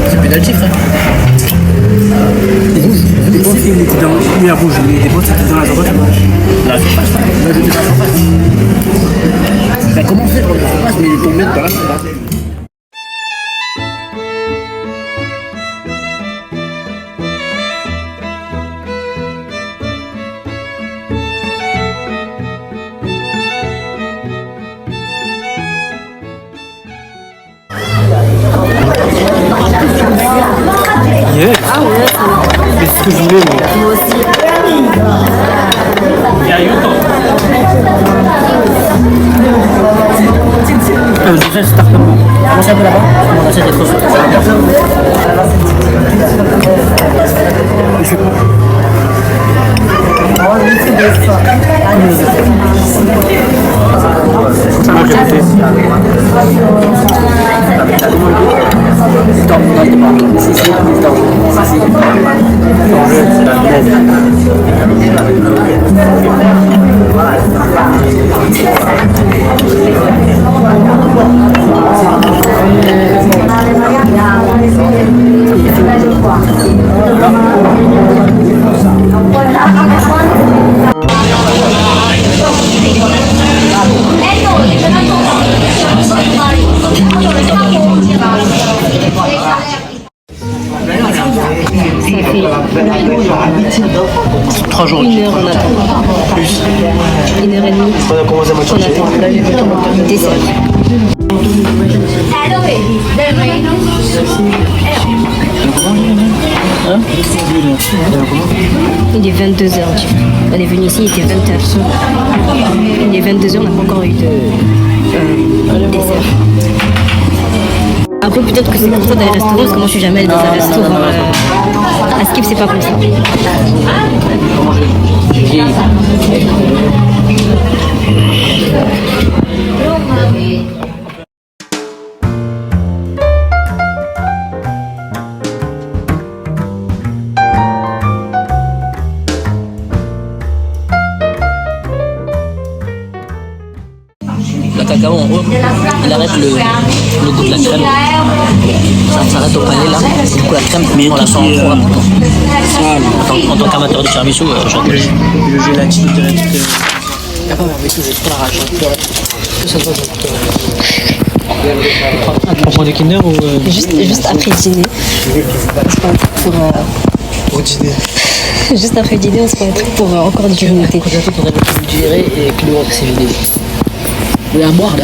C'est pénalty, frère. Les potes, il était dans la rouge, mais les potes, c'était dans la droite. Là, c'est pas ça. Là, j'étais dans la surface. Il a commencé dans la surface, mais il est tombé dans la surface. Yeah. C'est ce que je voulais, moi aussi. Déjà, je starte comment? Commencez un peu là-bas. On achète des sauces. Je fais quoi? Ah, j'ai goûté. Stop, non, il était pas. Si, stop. Ça fait 3 jours. 1 heure on attend. Plus. 1 heure et demie. On a commencé à On manger. attend. Dessert. Hein? Il est 22h. On est venu ici, il était 20h. Il est 22h, on n'a pas encore eu de dessert. Après, peut-être que c'est comme ça dans les restaurants, parce que moi je suis jamais allée dans un restaurant. À Skip, c'est pas comme ça. Le cacao en haut, il arrête le goût de la crème. Ça s'arrête au palais là. Du coup la crème, mais on la sent trop rapidement. En tant qu'amateur de tiramisu, j'adore. Le gélatine direct. Ah bah mais tout, j'ai trop la rage. Ça doit On prend des Kinder ou... Juste après le dîner. Pour dîner. Juste après le dîner, on se prend un truc pour encore du grignoter. Quand j'ai fait, on a digéré et que le ventre s'est vidé. Il est à boire, Il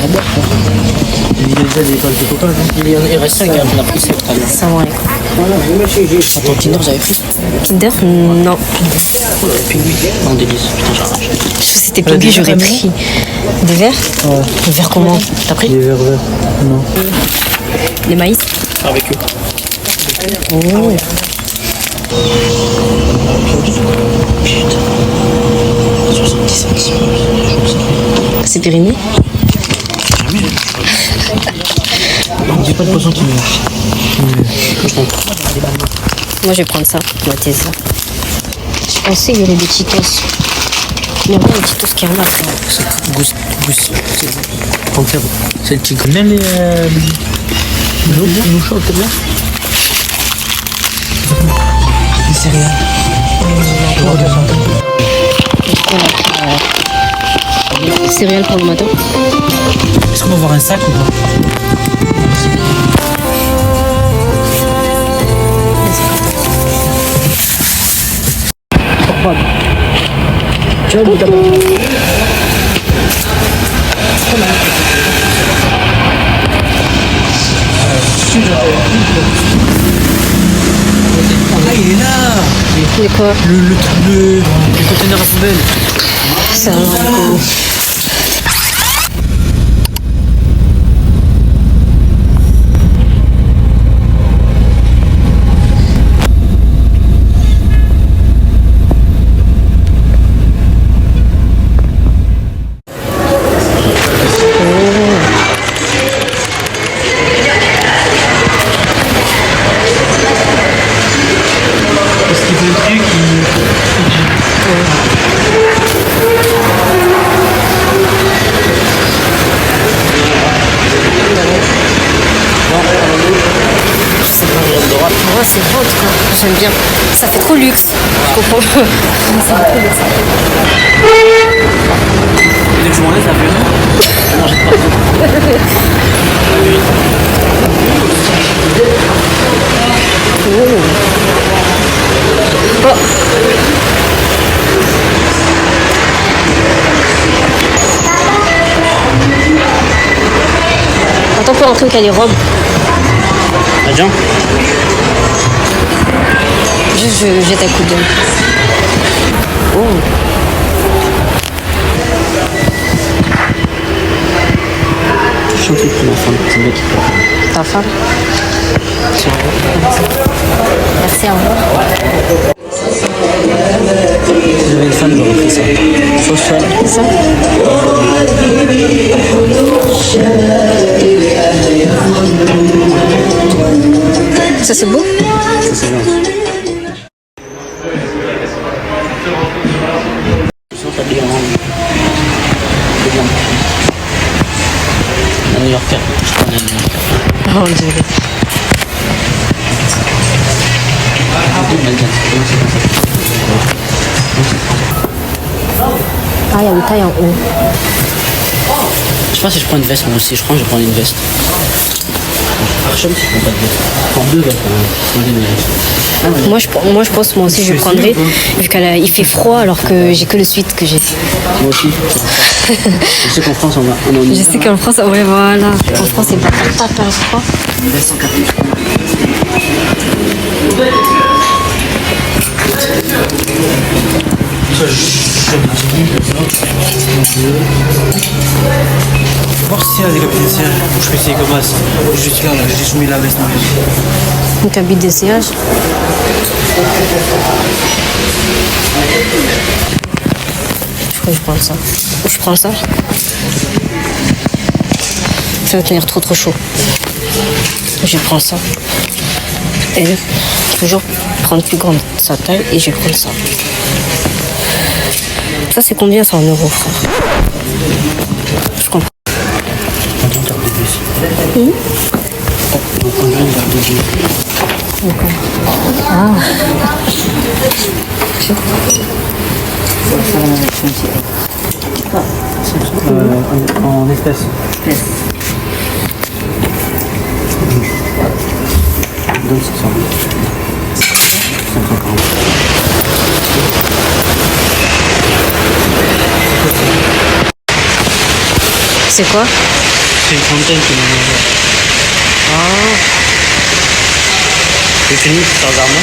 y a déjà des pages de coca, non? Il reste 5, on a pris 7 tout à l'heure. Ça va. Attends, Kinder, j'avais pris ça. Kinder, non. Pingui, non, délice. Putain, j'arrache. C'était Pingui, j'aurais pris. Des verres? Ouais. Des verres comment? T'as pris? Des verres verts. Non. Des maïs? Avec eux. Oh. Putain. 70 centimes. C'est périmé? J'ai pas de poisson qui meurt. Moi je vais prendre ça, ma thèse. Je pensais qu'il y aurait des Cheetos. Mais bon, les Cheetos qu'il y en a, frère. C'est le tigre. Même les mouchoirs, t'aimes bien? Les céréales. Céréales pour le matin. Est-ce qu'on va avoir un sac ou pas? Tu vois, bout à bout. Ah, il est là. C'est quoi? Le truc bleu, le conteneur à poubelle. C'est un coup. Moi, c'est votre, quoi. J'aime bien. Ça fait trop luxe. Je comprends. Ça fait trop luxe. Dès que je m'enlève, ça fait je mange Oh. Attends pour rentrer où qu'il y a les robes. Adjan. Juste, je jette un coup d'œil. Oh. Je chante pour ma femme, c'est le mec qui peut. Ta femme? Merci, au revoir. Si j'avais une femme, j'aurais pris ça. Sauce folle. Ça? Ça, c'est beau? Ça, c'est bien. Un New-Yorker. Je connais un New-Yorker. Oh, on dirait. Ah, il y a une taille en haut. Je sais pas si je prends une veste moi aussi, je crois que je vais prendre une veste. Archum si je prends pas de veste. Je prends deux vestes, Moi, je pense moi aussi je prendrais, vu qu'il fait froid alors que j'ai que le suite que j'ai. Moi aussi. Je sais qu'en France on est en hiver. Je sais qu'en France, ouais voilà. En France c'est pas froid. Une veste sans capuche. Voir s'il y a des cabines d'essayage. Je vais essayer comme ça. Juste là, j'ai soumis la veste. Une cabine d'essayage. Je crois que je prends ça. Ou je prends ça. Ça va tenir trop chaud. Je prends ça. Et toujours prendre plus grande sa taille et je vais prendre ça. Ça c'est combien ça en euros, frère? Je comprends. Ah. En espèces. Donne 500. 540. C'est quoi? C'est une trentaine qui m'a demandé. Ah. C'est fini pour faire d'armes.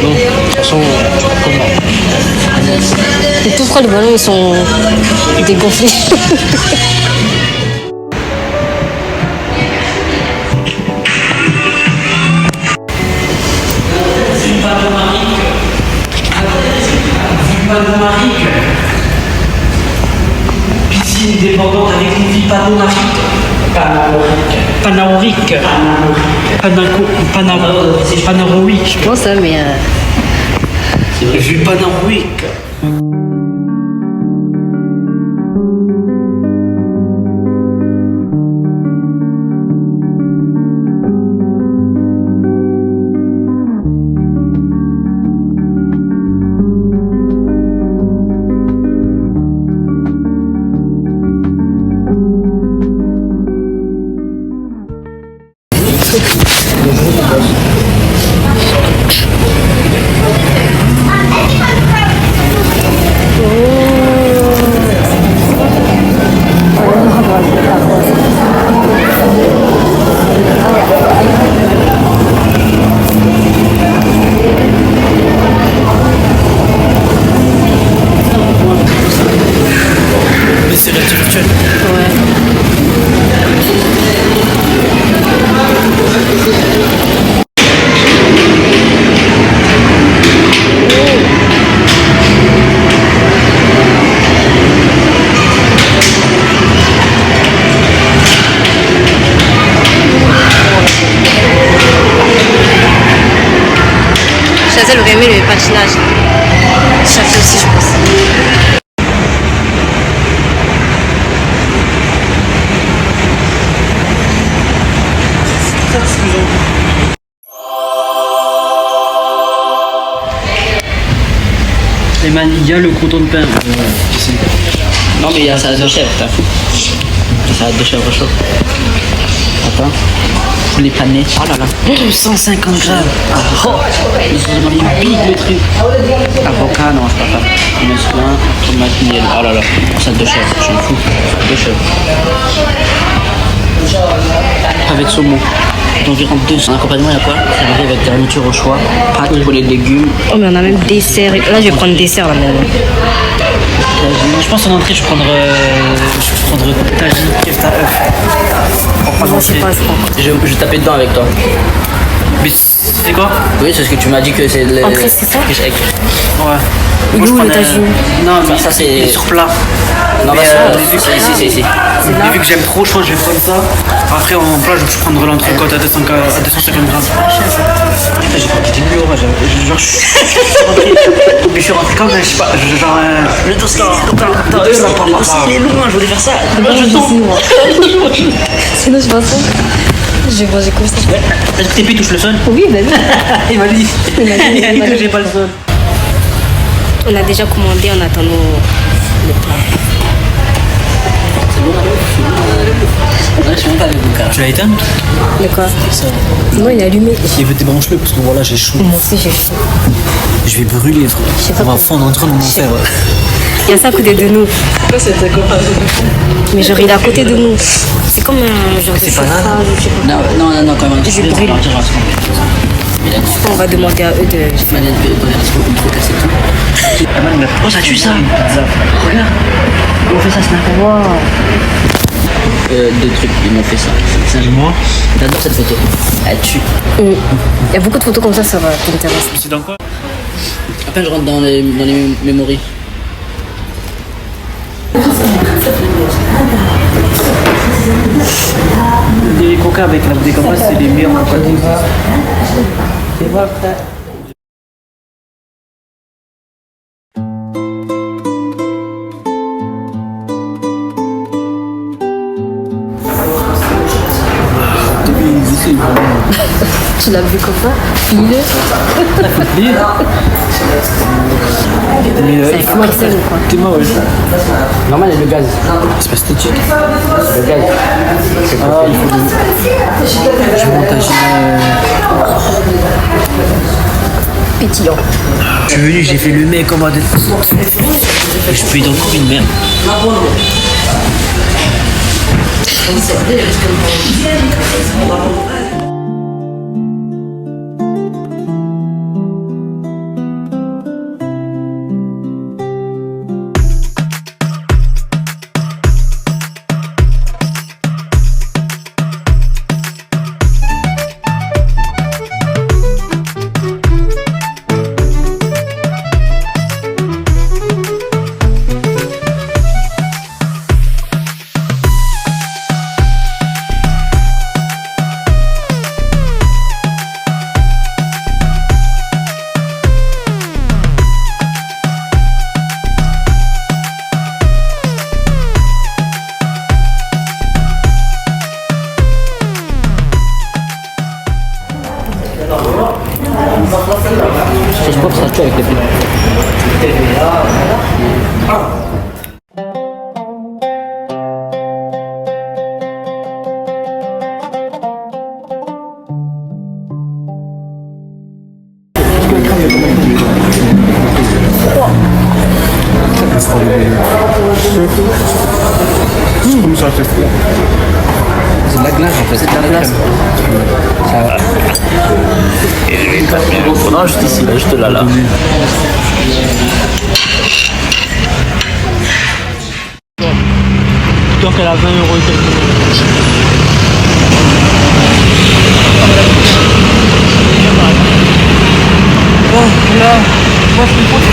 Bon, de toute façon, comment? Et tout froid, les ballons, ils sont dégonflés. Piscine débordante avec une vie panoramique. Panoramique. Panoramique. Je pense, hein, mais. Vue panoramique. Mais c'est réalité virtuelle. Chazel aurait aimé le patinage. Chazel aussi, je pense. Et man, il y a le crouton de pain. Non, mais il y a salade de chèvre, t'as fou. Salade de chèvre chaud. Attends. Poulet pané. Oh là là. 150 grammes. Ah, oh. Il pique le truc. Avocat, non, je peux pas. Mesclin, tomate, miel. Oh là là. Salade de chèvre, je m'en fous. Salade de chèvre. Avec saumon. D'environ 200. En accompagnement, il y a quoi? Servi avec garniture au choix. Pâtes pour les légumes. Oh, mais on a même dessert. Là, je vais prendre dessert là maintenant. Je pense en entrée, je prendrai tagine, kefta, œuf. Non, c'est pas à ce point. Je tapais dedans avec toi. Mais c'est quoi? Oui, c'est ce que tu m'as dit que c'est le. Entrée, c'est ça? Fish egg. Ouais. Il est où le tagine? Non, mais Ça, c'est. sur plat. Non, Mais, c'est ici. Mais vu que j'aime trop, je pense que je vais prendre ça. Après, en plat, je prendrai l'entrecôte à 250 grammes. Putain, j'ai pas quitté le bureau, genre, je suis rentré quand même, je sais pas, genre. Le dossier est loin, je voulais faire ça. Sinon, je pense ça. Je vais manger comme ça. Est-ce que tes pieds touchent le sol? Oui, bah oui. Il m'a dit. Il m'a dit, Il touchait pas le sol. On a déjà commandé en attendant le plat. Tu l'as éteint? De quoi? Non, il est allumé. Débranche-le parce que voilà, j'ai chaud. Moi aussi, j'ai chaud. Je vais brûler, frère. On va fondre entre nous, mon frère. Il y a ça à côté de nous. Mais genre, il est à côté de nous. C'est comme un genre de chauffage, je sais pas. Non, quand même. Je brûle. On va demander à eux de. Oh, ça tue ça. Regarde. On fait ça, Snap. Wow. Deux trucs, ils m'ont fait ça. Moi? J'adore cette photo. Elle tue. Il y a beaucoup de photos comme ça sur Pinterest. C'est dans quoi? À peine je rentre dans les mémories. Les coca avec la décapage, c'est les meilleurs coca qui existent. Tu l'as vu comme ça? File. C'est un Excel ou quoi? Dis-moi, ouais. Normal, il y a le gaz. C'est pas esthétique. Le gaz. Ah, il faut je montage. Pétillant. Je suis venu, j'ai fait le mec en mode. Je peux y encore une merde. Je crois que ça tue avec les pieds. Comme ça fait froid. C'est de la glace en fait. C'est de la glace. Non, juste ici, là, juste là, là. Donc elle a 20 € et quelques. Oh là, moi je comprends.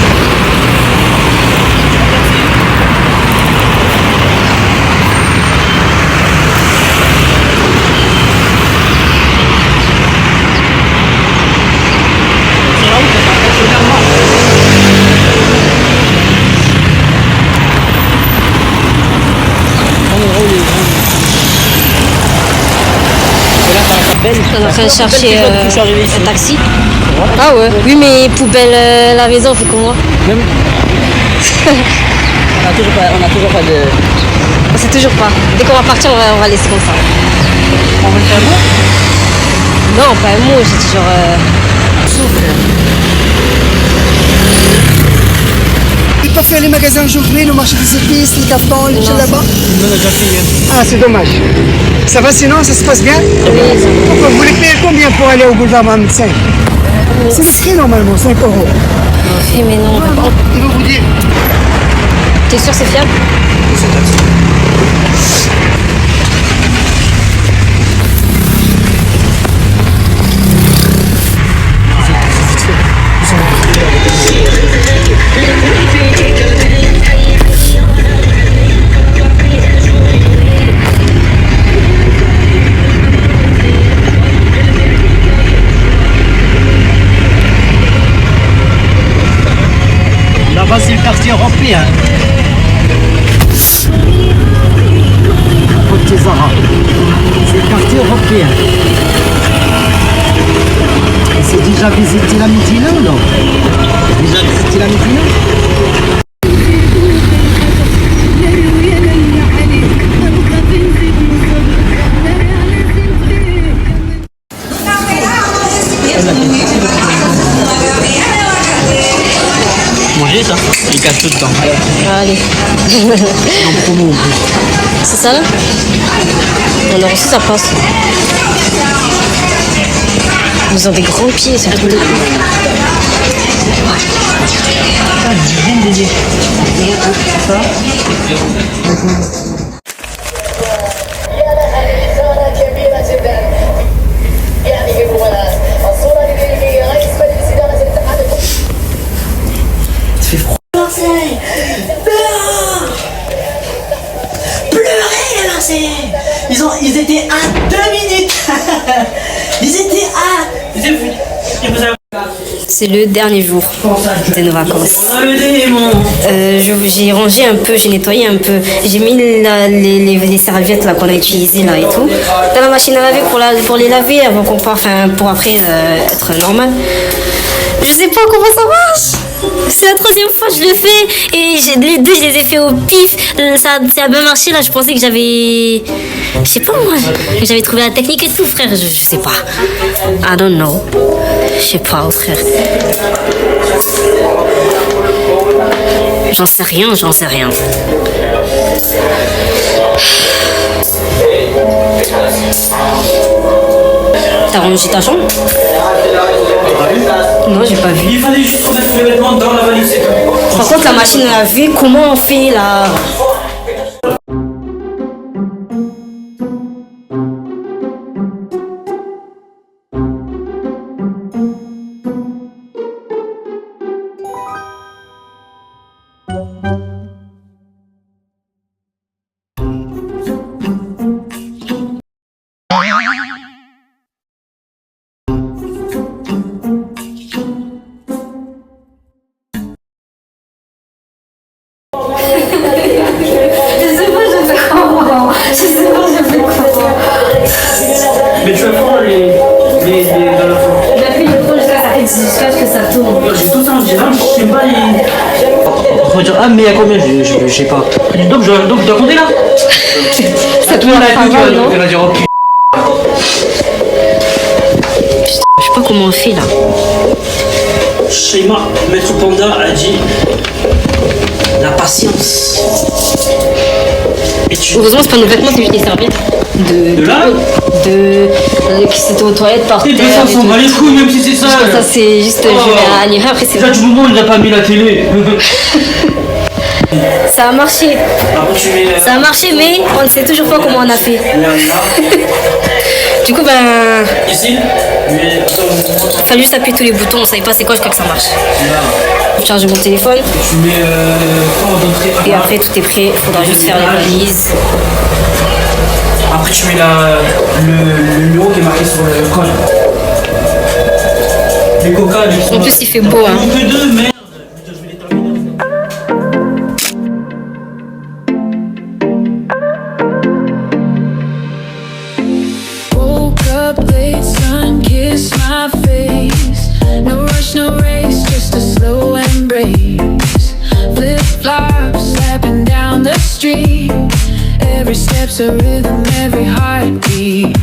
On est en train de chercher un taxi. Ah ouais. Oui, mais poubelle la maison, on fait comment? Même... on a toujours pas de... On sait toujours pas. Dès qu'on va partir, on va laisser comme ça. On va faire un mot? Non, pas un mot, j'ai toujours... Tu peux faire les magasins aujourd'hui, le marché des épices, les cartons, les choses là-bas? On a déjà payé. Ah, c'est dommage. Ça va sinon, ça se passe bien? Oui, Pourquoi vous voulez payer combien pour aller au boulevard Mohamed V? C'est inscrit normalement, 5 €. oui, mais non. Il va vous dire. T'es sûr c'est fiable? Là-bas, c'est le quartier européen. Côte Zara. C'est le quartier européen. Et c'est déjà visité la Médina ou non? Déjà visité la Médina? Manger ça, il casse tout le temps. Allez. En promo en plus. C'est ça là? Alors aussi ça passe. Ils ont des grands pieds, c'est un truc de fou. Ils étaient à 2 minutes. Ils étaient à... C'est le dernier jour de nos vacances. J'ai rangé un peu, j'ai nettoyé un peu. J'ai mis les serviettes là qu'on a utilisées là et tout dans la machine à laver pour les laver avant qu'on parte, pour après être normal. Je sais pas comment ça marche. C'est la 3e fois que je le fais et les deux je les ai fait au pif. Ça a bien marché là. Je pensais que j'avais, je sais pas moi, j'avais trouvé la technique et tout, frère. Je sais pas. I don't know. Je sais pas, frère. J'en sais rien. T'as rangé ta chambre? Non, j'ai pas vu. Il fallait juste mettre les vêtements dans la valise. Par contre, la machine à laver, comment on fait là? Attends. C'est tout ça, on dirait, je sais pas. On va dire, ah, mais il y a combien? Je sais pas. Donc, je dois compter là. Ça te la la non? elle va dire, oh putain. Je sais pas comment on fait là. Shaima, Maître Panda a dit la patience. Et tu... Heureusement, c'est pas nos vêtements, c'est juste des serviettes. De là qui c'était aux toilettes par terre. Et ça, on s'en bat les couilles, même si c'est ça. Ça, c'est juste. Je vais aller après, c'est ça, du moment où il n'a pas mis la télé. Ça a marché. Ça a marché, mais on ne sait toujours pas comment on a fait. Du coup, ben. Ici, il fallait juste appuyer tous les boutons, on savait pas c'est quoi, je crois que ça marche. Je charge mon téléphone. Tu mets et après, tout est prêt, il faudra juste faire les valises. Après, tu mets le numéro qui est marqué sur le col. Les coca, en plus, il fait beau, hein. Que deux, merde. No rush, no race, just a slow embrace. Flip-flops, slapping down the street. Every step's a rhythm, every heartbeat.